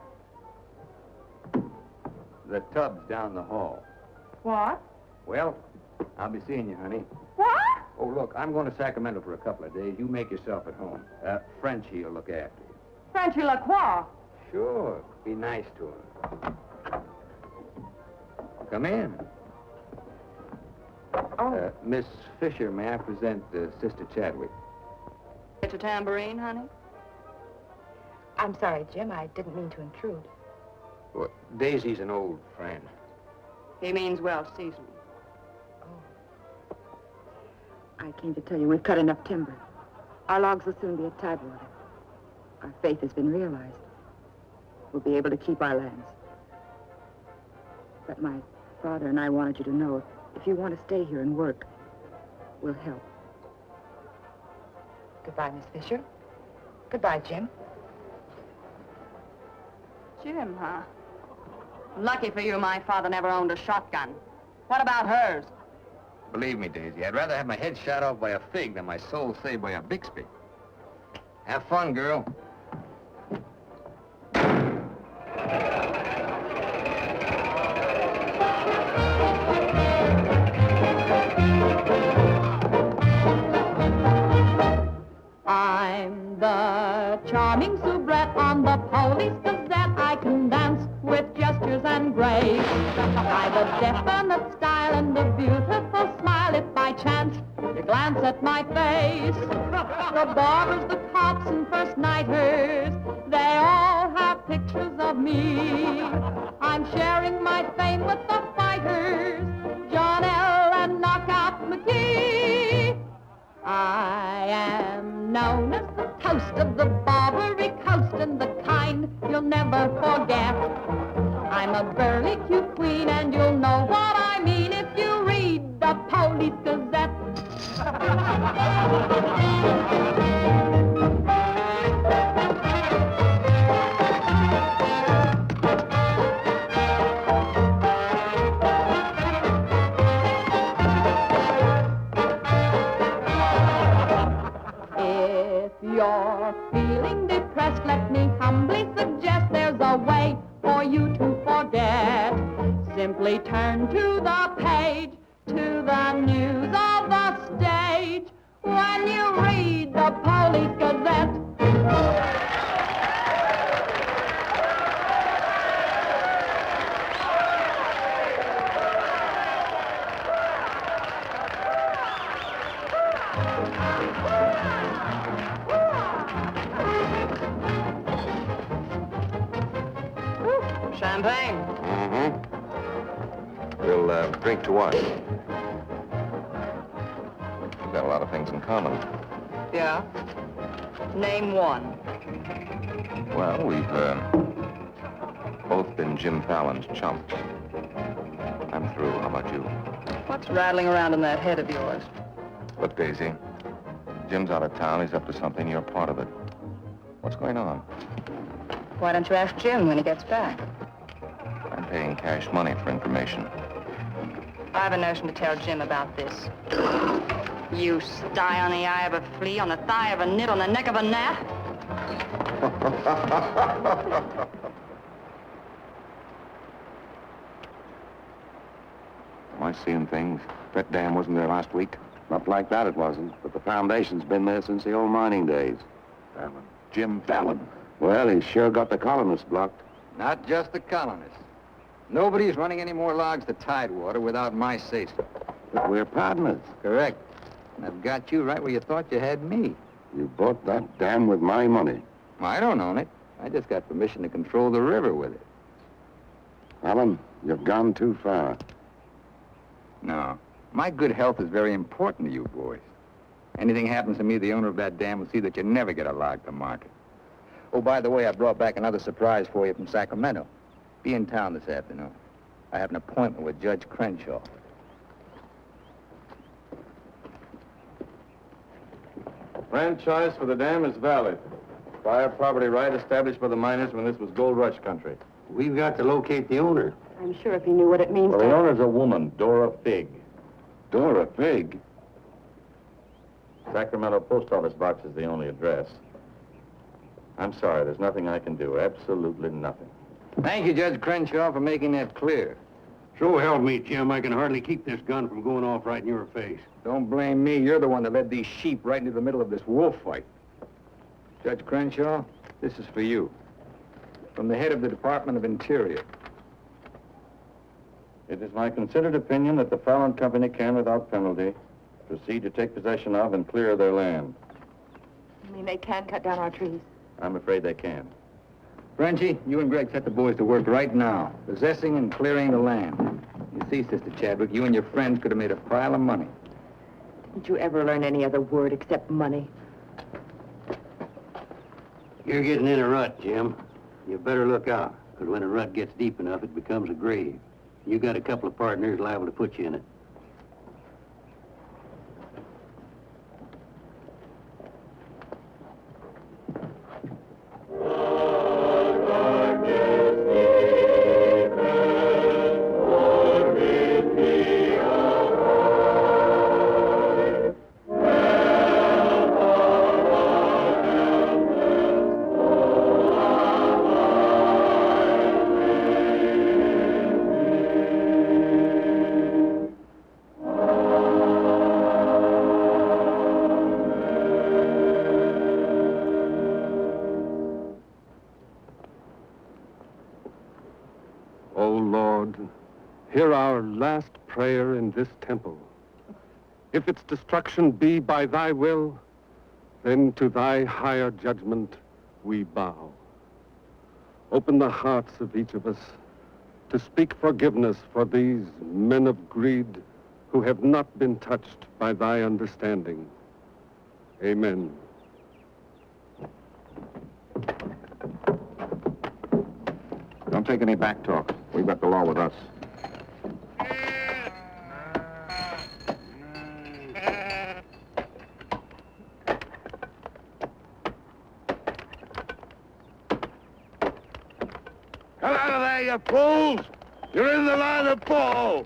The tub's down the hall. What? Well, I'll be seeing you, honey. What? Oh, look, I'm going to Sacramento for a couple of days. You make yourself at home. Frenchie will look after you. Frenchy Lacroix. Sure. Be nice to him. Come in. Oh. Miss Fisher, may I present Sister Chadwick? Get your tambourine, honey? I'm sorry, Jim. I didn't mean to intrude. Well, Daisy's an old friend. He means well seasoned. I came to tell you we've cut enough timber. Our logs will soon be at tidewater. Our faith has been realized. We'll be able to keep our lands. But my father and I wanted you to know if you want to stay here and work, we'll help. Goodbye, Miss Fisher. Goodbye, Jim. Jim, huh? Lucky for you, my father never owned a shotgun. What about hers? Believe me, Daisy, I'd rather have my head shot off by a fig than my soul saved by a Bixby. Have fun, girl. I'm the charming soubrette on the Police Gazette. I can dance with gestures and grace. I've a definite style and a beautiful smile. If by chance you glance at my face, the barbers, the cops, and first nighters, they all have pictures of me. I'm sharing my fame with the fighters, John L. and Knockout McGee. I am known as the toast of the Barbary Coast and the kind you'll never forget. I'm a burly cute queen and you'll know what I mean if you read the Police Gazette. If you're feeling depressed, let me humbly suggest there's a way for you to forget. Simply turn to the page, to the news of the stage, when you read the Police Gazette. Champagne? Mm-hmm. We'll drink to what? We've got a lot of things in common. Yeah? Name one. Well, we've both been Jim Fallon's chumps. I'm through. How about you? What's rattling around in that head of yours? Look, Daisy, Jim's out of town. He's up to something. You're part of it. What's going on? Why don't you ask Jim when he gets back? I'm paying cash money for information. I have a notion to tell Jim about this. You sty on the eye of a flea, on the thigh of a nit, on the neck of a gnat. Am I seeing things? That dam wasn't there last week. Not like that it wasn't, but the foundation's been there since the old mining days. Fallon. Jim Fallon. Well, he's sure got the colonists blocked. Not just the colonists. Nobody's running any more logs to Tidewater without my say-so. But we're partners. Correct. And I've got you right where you thought you had me. You bought that dam with my money. Well, I don't own it. I just got permission to control the river with it. Alan, you've gone too far. No. My good health is very important to you boys. Anything happens to me, the owner of that dam will see that you never get a log to market. Oh, by the way, I brought back another surprise for you from Sacramento. Be in town this afternoon. I have an appointment with Judge Crenshaw. Franchise for the dam is valid. Prior property right established by the miners when this was gold rush country. We've got to locate the owner. I'm sure if he knew what it means Well, the owner's a woman, Dora Fig. Dora Fig? Sacramento post office box is the only address. I'm sorry, there's nothing I can do. Absolutely nothing. Thank you, Judge Crenshaw, for making that clear. So help me, Jim. I can hardly keep this gun from going off right in your face. Don't blame me. You're the one that led these sheep right into the middle of this wolf fight. Judge Crenshaw, this is for you. From the head of the Department of Interior. It is my considered opinion that the Fallon Company can, without penalty, proceed to take possession of and clear their land. You mean they can cut down our trees? I'm afraid they can. Frenchie, you and Greg set the boys to work right now, possessing and clearing the land. You see, Sister Chadwick, you and your friends could have made a pile of money. Didn't you ever learn any other word except money? You're getting in a rut, Jim. You better look out, because when a rut gets deep enough, it becomes a grave. You got a couple of partners liable to put you in it. Hear our last prayer in this temple. If its destruction be by thy will, then to thy higher judgment we bow. Open the hearts of each of us to speak forgiveness for these men of greed who have not been touched by thy understanding. Amen. Don't take any back talk. We've got the law with us. Come out of there, you fools! You're in the line of fall!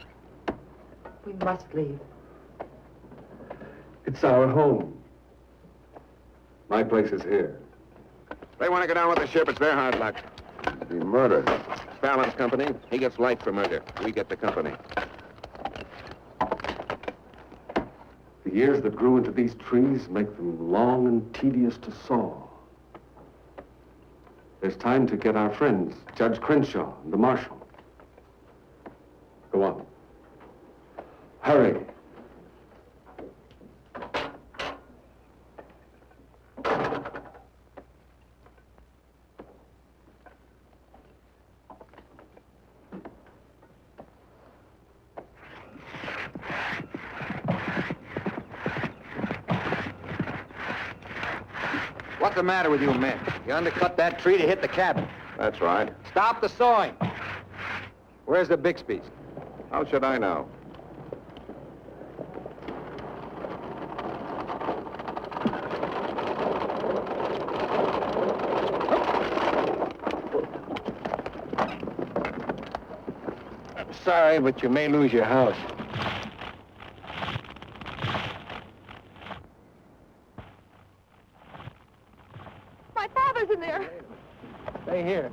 We must leave. It's our home. My place is here. They want to go down with the ship. It's their hard luck. Be murder. Fallon's company. He gets life for murder. We get the company. The years that grew into these trees make them long and tedious to saw. There's time to get our friends, Judge Crenshaw and the marshal. Go on. Hurry. What's the matter with you men? You undercut that tree to hit the cabin. That's right. Stop the sawing. Where's the Bixby's? How should I know? I'm sorry, but you may lose your house. My father's in there. Stay here.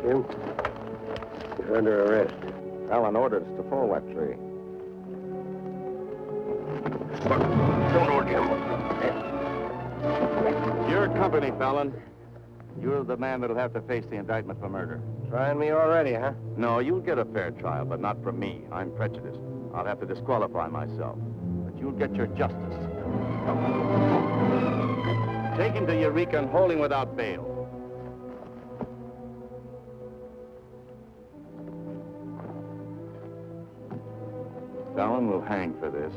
Jim, you're under arrest. Alan ordered us to fall that tree. Don't hold him. Your company, Fallon. You're the man that'll have to face the indictment for murder. Trying me already, huh? No, you'll get a fair trial, but not from me. I'm prejudiced. I'll have to disqualify myself. But you'll get your justice. Take him to Eureka and hold him without bail. Fallon will hang for this.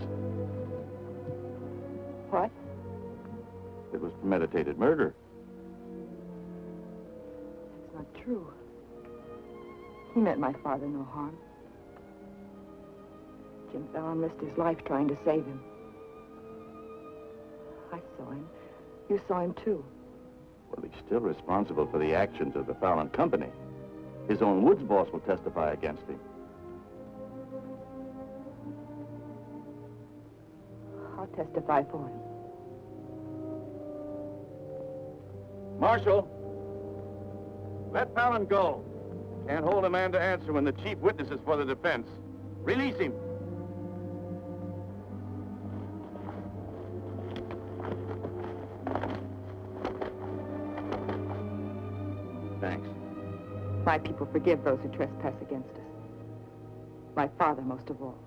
What? It was premeditated murder. It's not true. He meant my father no harm. Jim Fallon risked his life trying to save him. I saw him. You saw him, too. Well, he's still responsible for the actions of the Fallon Company. His own Woods boss will testify against him. I'll testify for him. Marshal, let Fallon go. Can't hold a man to answer when the chief witness is for the defense. Release him. Thanks. My people forgive those who trespass against us. My father most of all.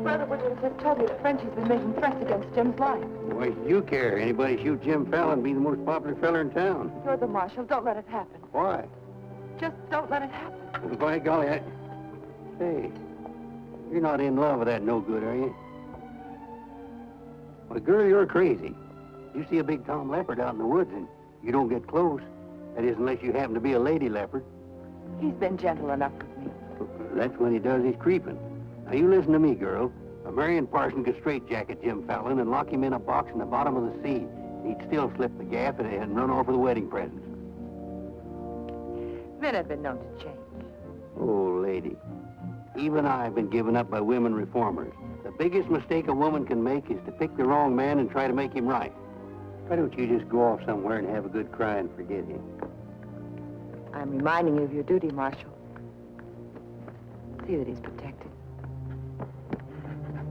Brother Woodward just told me that Frenchie's been making threats against Jim's life. Why should you care? Anybody shoot Jim Fallon, be the most popular fella in town. You're the marshal. Don't let it happen. Why? Just don't let it happen. Well, by golly, Hey, you're not in love with that no good, are you? Well, girl, you're crazy. You see a big tom leopard out in the woods, and You don't get close. That is, unless you happen to be a lady leopard. He's been gentle enough with me. That's when he does his creeping. Now, you listen to me, girl. A Marion Parson could straitjacket Jim Fallon and lock him in a box in the bottom of the sea. He'd still slip the gaff and run off with the wedding presents. Men have been known to change. Oh, lady. Even I've been given up by women reformers. The biggest mistake a woman can make is to pick the wrong man and try to make him right. Why don't you just go off somewhere and have a good cry and forget him? I'm reminding you of your duty, Marshal. See that he's protected.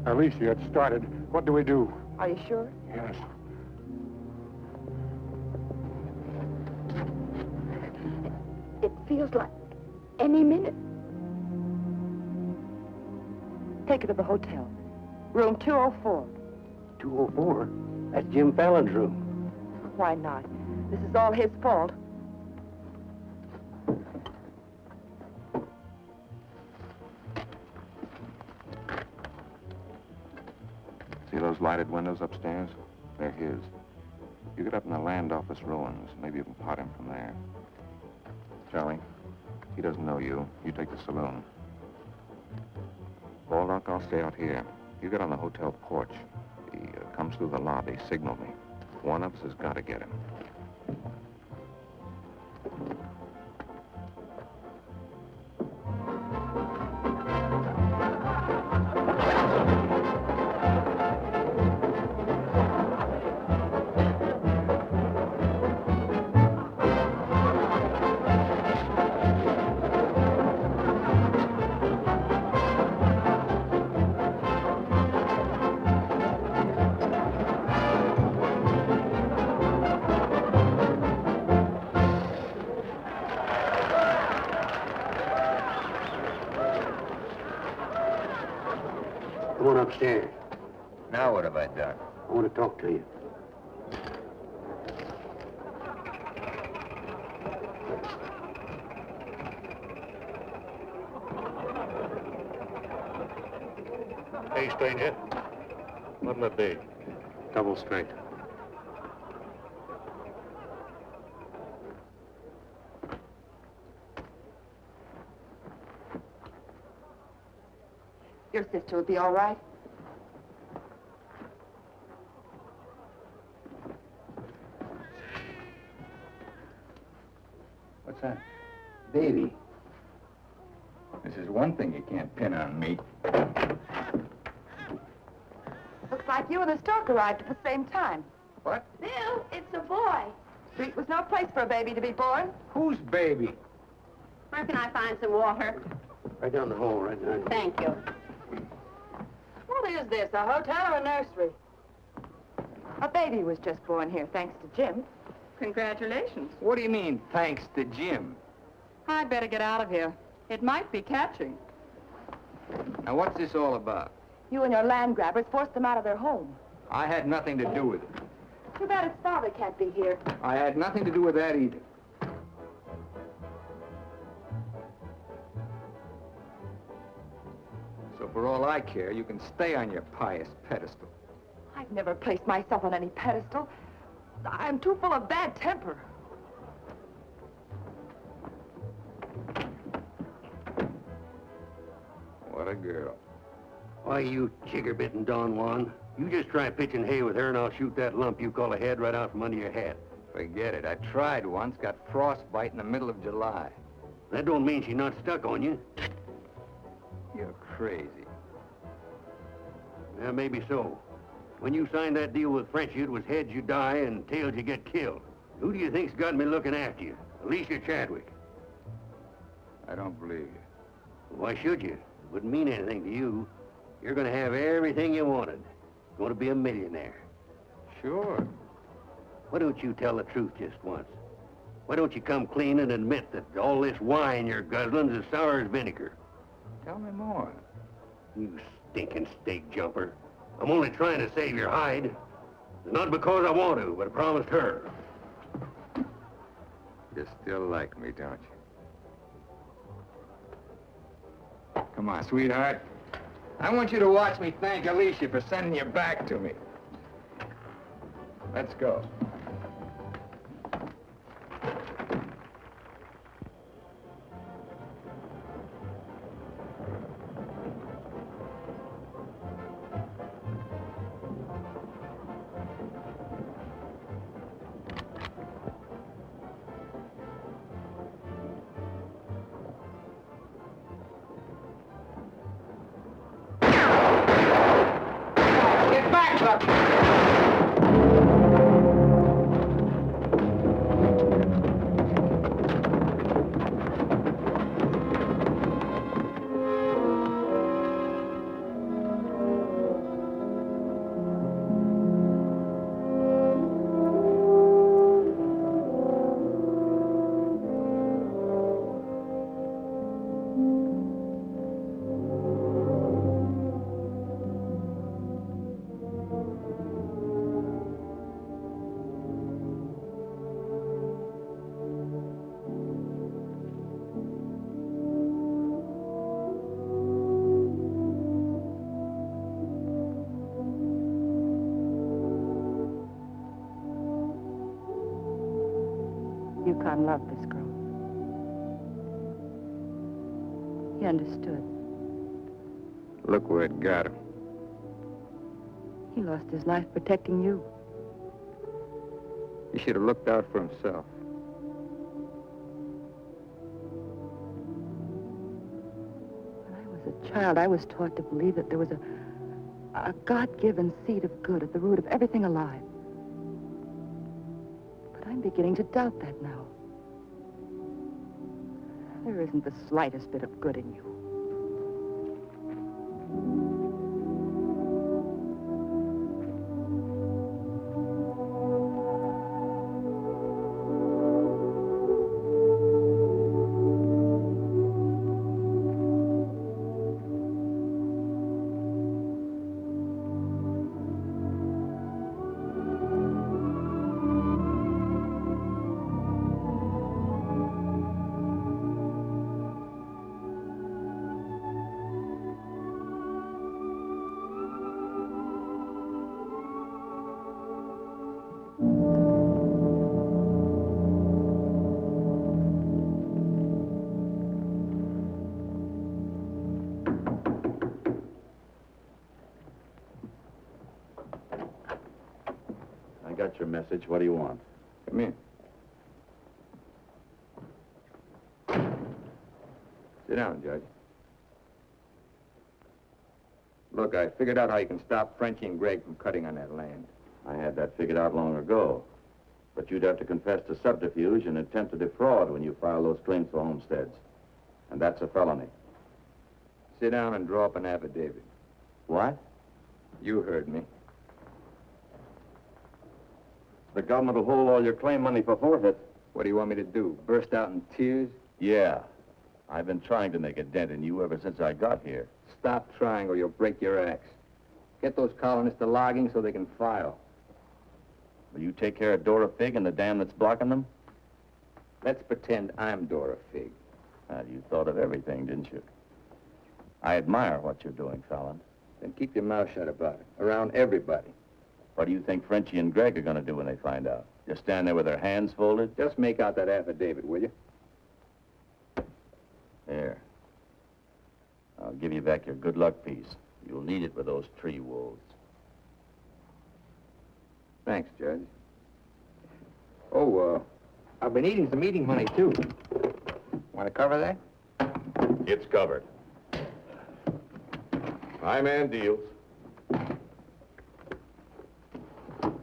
Alicia, it started. What do we do? Are you sure? Yes. It feels like any minute. Take her to the hotel. Room 204. 204? That's Jim Fallon's room. Why not? This is all his fault. See those lighted windows upstairs? They're his. You get up in the land office ruins. Maybe you can pot him from there. Charlie, he doesn't know you. You take the saloon. Baldock, I'll stay out here. You get on the hotel porch. He comes through the lobby. Signal me. One of us has got to get him. Come on upstairs. Now what have I done? I want to talk to you. Hey, stranger. What'll it be? Double straight. Your sister will be all right. What's that? Baby. This is one thing you can't pin on me. Looks like you and the stork arrived at the same time. What? Bill, it's a boy. Street was no place for a baby to be born. Whose baby? Where can I find some water? Right down the hall, right down. Thank you. What is this, a hotel or a nursery? A baby was just born here, thanks to Jim. Congratulations. What do you mean, thanks to Jim? I'd better get out of here. It might be catching. Now, what's this all about? You and your land grabbers forced them out of their home. I had nothing to do with it. Too bad his father can't be here. I had nothing to do with that either. So for all I care, you can stay on your pious pedestal. I've never placed myself on any pedestal. I'm too full of bad temper. What a girl. Why, you chigger-bitten Don Juan. You just try pitching hay with her and I'll shoot that lump you call a head right out from under your hat. Forget it. I tried once, got frostbite in the middle of July. That don't mean she's not stuck on you. You're crazy. Yeah, maybe so. When you signed that deal with Frenchy, it was heads you die and tails you get killed. Who do you think's got me looking after you? Alicia Chadwick. I don't believe you. Why should you? Wouldn't mean anything to you. You're going to have everything you wanted. Going to be a millionaire. Sure. Why don't you tell the truth just once? Why don't you come clean and admit that all this wine you're guzzling's as sour as vinegar? Tell me more. You stinking steak jumper. I'm only trying to save your hide. It's not because I want to, but I promised her. You still like me, don't you? Come on, sweetheart. I want you to watch me thank Alicia for sending you back to me. Let's go. time loved this girl. He understood. Look where it got him. He lost his life protecting you. He should have looked out for himself. When I was a child, I was taught to believe that there was a God-given seed of good at the root of everything alive. But I'm beginning to doubt that now. There isn't the slightest bit of good in you. I got your message. What do you want? Come in. Sit down, Judge. Look, I figured out how you can stop Frenchie and Greg from cutting on that land. I had that figured out long ago. But you'd have to confess to subterfuge and attempt to defraud when you file those claims for homesteads. And that's a felony. Sit down and draw up an affidavit. What? You heard me. The government will hold all your claim money for forfeit. What do you want me to do? Burst out in tears? Yeah. I've been trying to make a dent in you ever since I got here. Stop trying or you'll break your axe. Get those colonists to logging so they can file. Will you take care of Dora Fig and the dam that's blocking them? Let's pretend I'm Dora Fig. You thought of everything, didn't you? I admire what you're doing, Fallon. Then keep your mouth shut about it, around everybody. What do you think Frenchie and Greg are going to do when they find out? Just stand there with their hands folded? Just make out that affidavit, will you? There. I'll give you back your good luck piece. You'll need it with those tree wolves. Thanks, Judge. Oh, I've been eating some eating money, too. Want to cover that? It's covered. High man deals.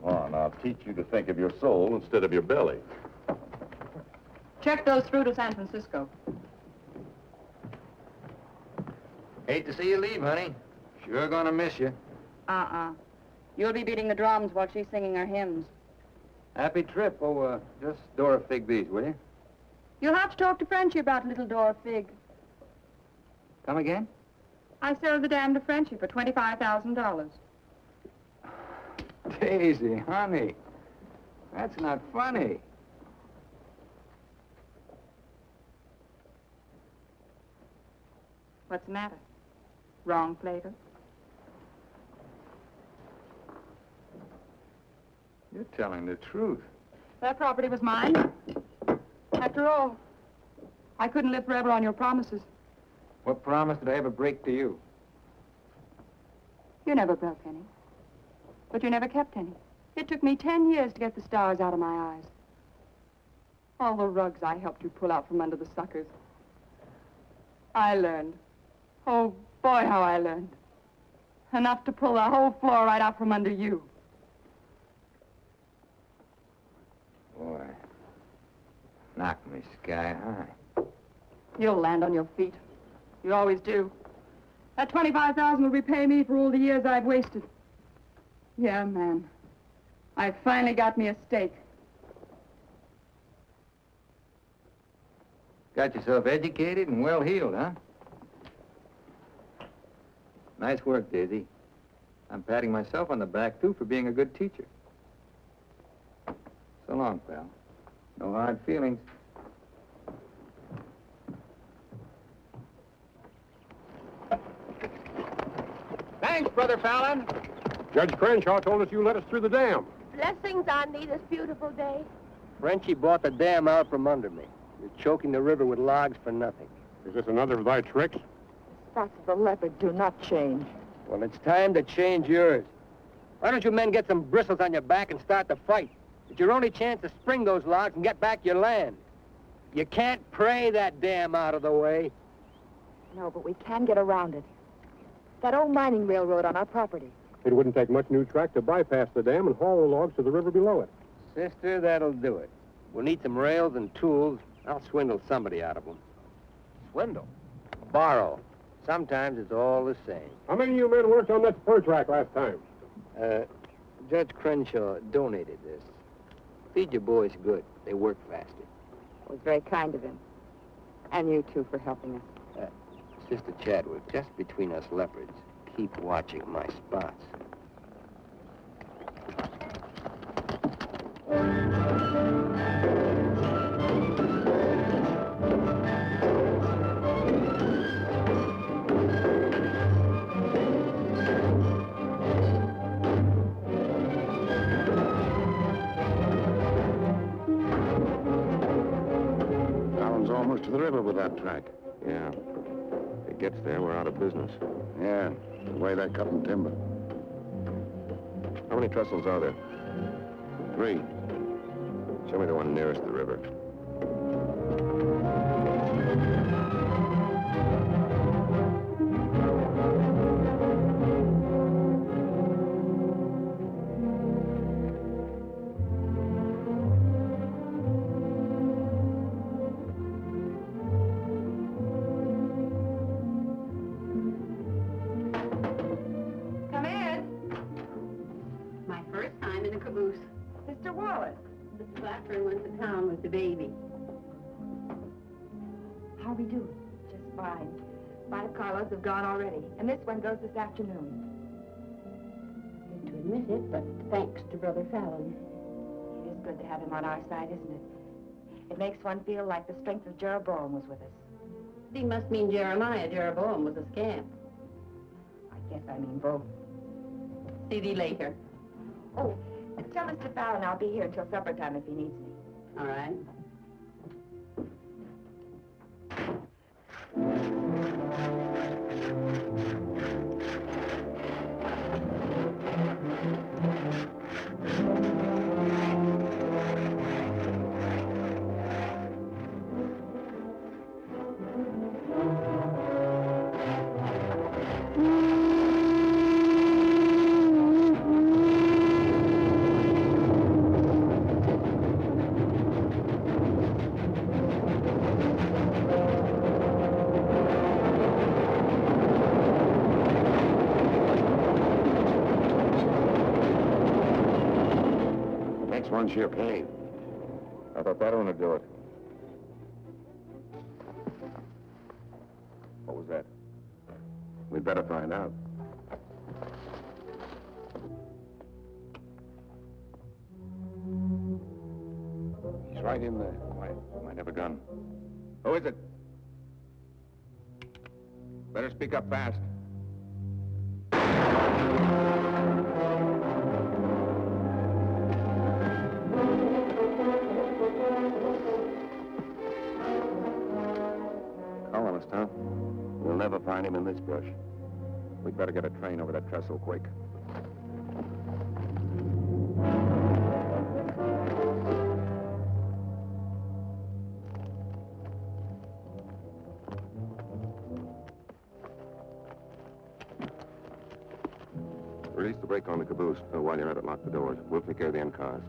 On, I'll teach you to think of your soul instead of your belly. Check those through to San Francisco. Hate to see you leave, honey. Sure gonna miss you. You'll be beating the drums while she's singing her hymns. Happy trip. Oh, just Dora Fig these, will you? You'll have to talk to Frenchie about little Dora Fig. Come again? I sold the dam to Frenchie for $25,000. Daisy, honey. That's not funny. What's the matter? Wrong flavor? You're telling the truth. That property was mine. After all, I couldn't live forever on your promises. What promise did I ever break to you? You never broke any. But you never kept any. It took me 10 years to get the stars out of my eyes. All the rugs I helped you pull out from under the suckers. I learned. Oh, boy, how I learned. Enough to pull the whole floor right out from under you. Boy, knocked me sky high. You'll land on your feet. You always do. That $25,000 will repay me for all the years I've wasted. Yeah, man. I finally got me a stake. Got yourself educated and well-heeled, huh? Nice work, Daisy. I'm patting myself on the back, too, for being a good teacher. So long, pal. No hard feelings. Thanks, Brother Fallon. Judge Crenshaw told us you let us through the dam. Blessings on thee this beautiful day. Frenchie bought the dam out from under me. You're choking the river with logs for nothing. Is this another of thy tricks? Spots of the leopard do not change. Well, it's time to change yours. Why don't you men get some bristles on your back and start the fight? It's your only chance to spring those logs and get back your land. You can't pray that dam out of the way. No, but we can get around it. That old mining railroad on our property. It wouldn't take much new track to bypass the dam and haul the logs to the river below it. Sister, that'll do it. We'll need some rails and tools. I'll swindle somebody out of them. Swindle? Borrow. Sometimes it's all the same. How many of you men worked on that spur track last time? Judge Crenshaw donated this. Feed your boys good. They work faster. It was very kind of him. And you, too, for helping us. Sister Chadwick, just between us leopards, keep watching my spots. Fallon's almost to the river with that track. Yeah. If it gets there, we're out of business. Yeah, the way they're cutting timber. How many trestles are there? 3. Show me the one nearest the river. Come in. My first time in a caboose. Mr. Wallace. Mr. Blackburn went to town with the baby. How we do? Just fine. 5 carloads have gone already, and this one goes this afternoon. Hate to admit it, but thanks to Brother Fallon. It is good to have him on our side, isn't it? It makes one feel like the strength of Jeroboam was with us. He must mean Jeremiah. Jeroboam was a scamp. I guess I mean both. See thee later. Oh, tell Mr. Fallon I'll be here until supper time if he needs me. All right. Next one's your cave. I thought that one would do it. What was that? We'd better find out. He's right in there. Might have a gun. Who is it? Better speak up fast. Colonist, huh? We'll never find him in this brush. We'd better get a train over that trestle quick. Release the brake on the caboose. While you're at it, lock the doors. We'll take care of the end cars.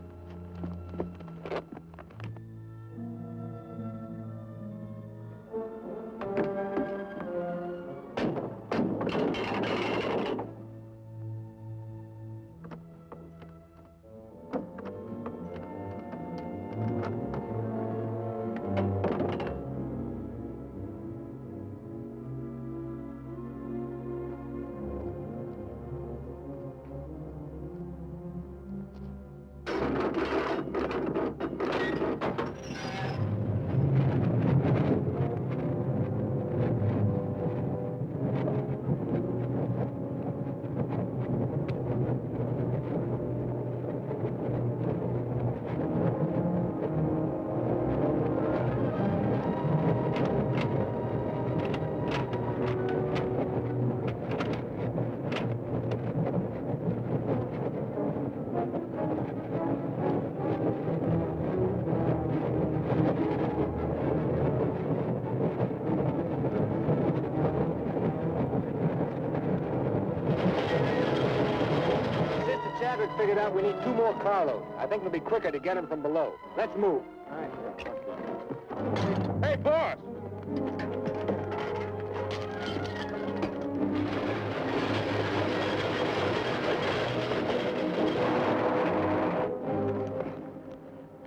it figured out we need 2 more carloads. I think it'll be quicker to get them from below. Let's move. All right. Hey, boss!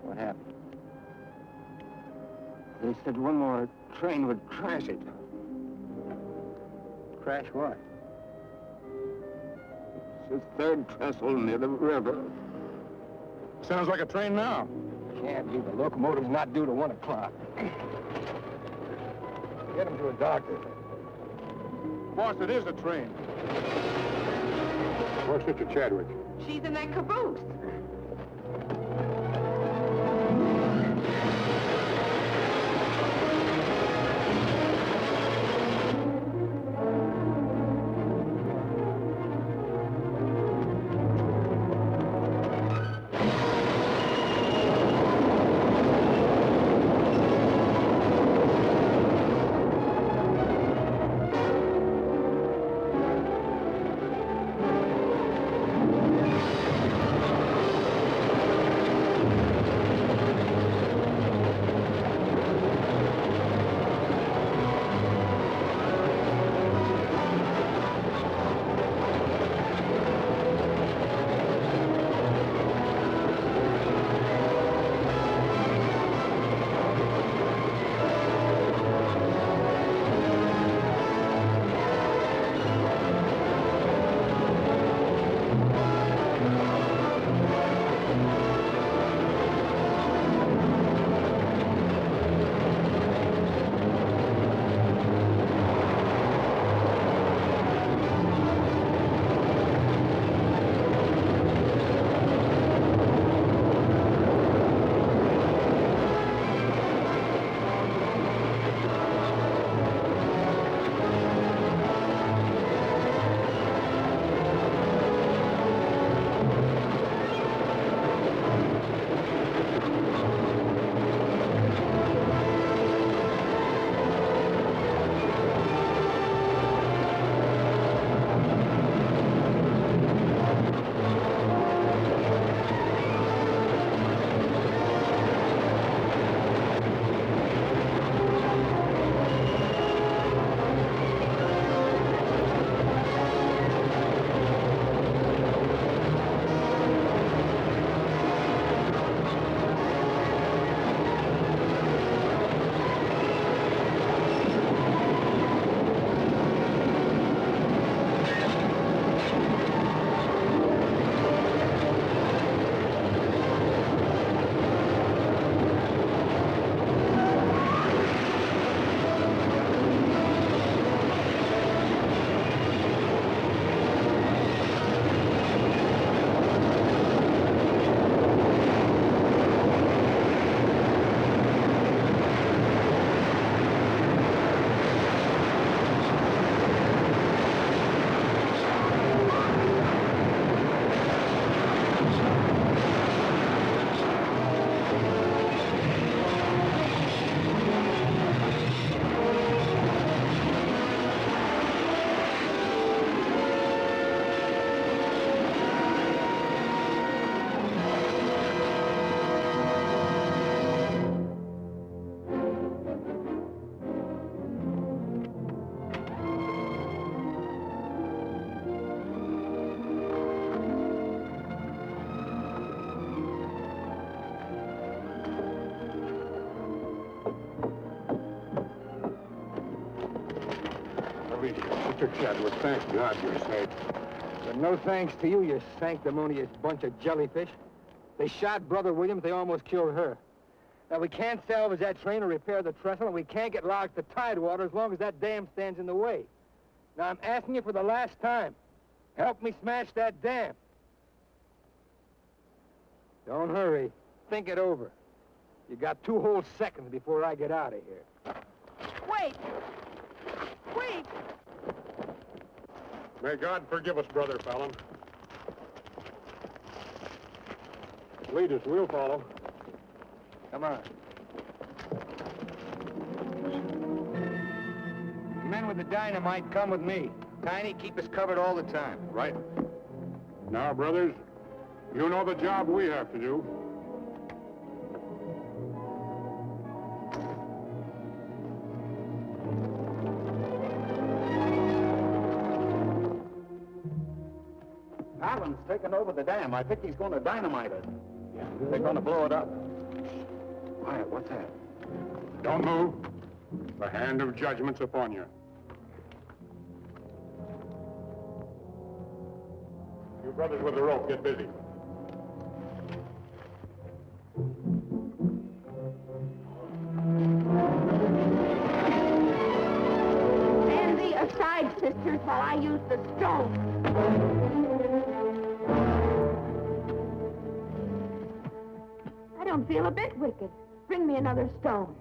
What happened? They said one more train would crash it. Crash what? It's the 3rd trestle near the river. Sounds like a train now. Can't be. The locomotive's not due to 1 o'clock. Get him to a doctor. Boss, it is a train. Where's Sister Chadwick? She's in that caboose. Sister Chadwick, thank God you're safe. But no thanks to you, you sanctimonious bunch of jellyfish. They shot Brother Williams, they almost killed her. Now, we can't salvage that train or repair the trestle, and we can't get locked to Tidewater as long as that dam stands in the way. Now, I'm asking you for the last time. Help me smash that dam. Don't hurry. Think it over. You got 2 whole seconds before I get out of here. Wait! Wait! May God forgive us, Brother Fallon. Lead us, we'll follow. Come on. The men with the dynamite come with me. Tiny, keep us covered all the time. Right. Now, brothers, You know the job we have to do. Fallon's taken over the dam. I think he's going to dynamite it. They're going to blow it up. Quiet, what's that? Don't move. The hand of judgment's upon you. You brothers with the rope, get busy. Stand thee aside, sisters, while I use the stone. I don't feel a bit wicked. Bring me another stone.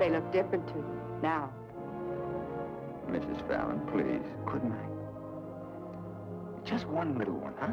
They look different to you now. Mrs. Fallon, please. Good night. Just one little one, huh?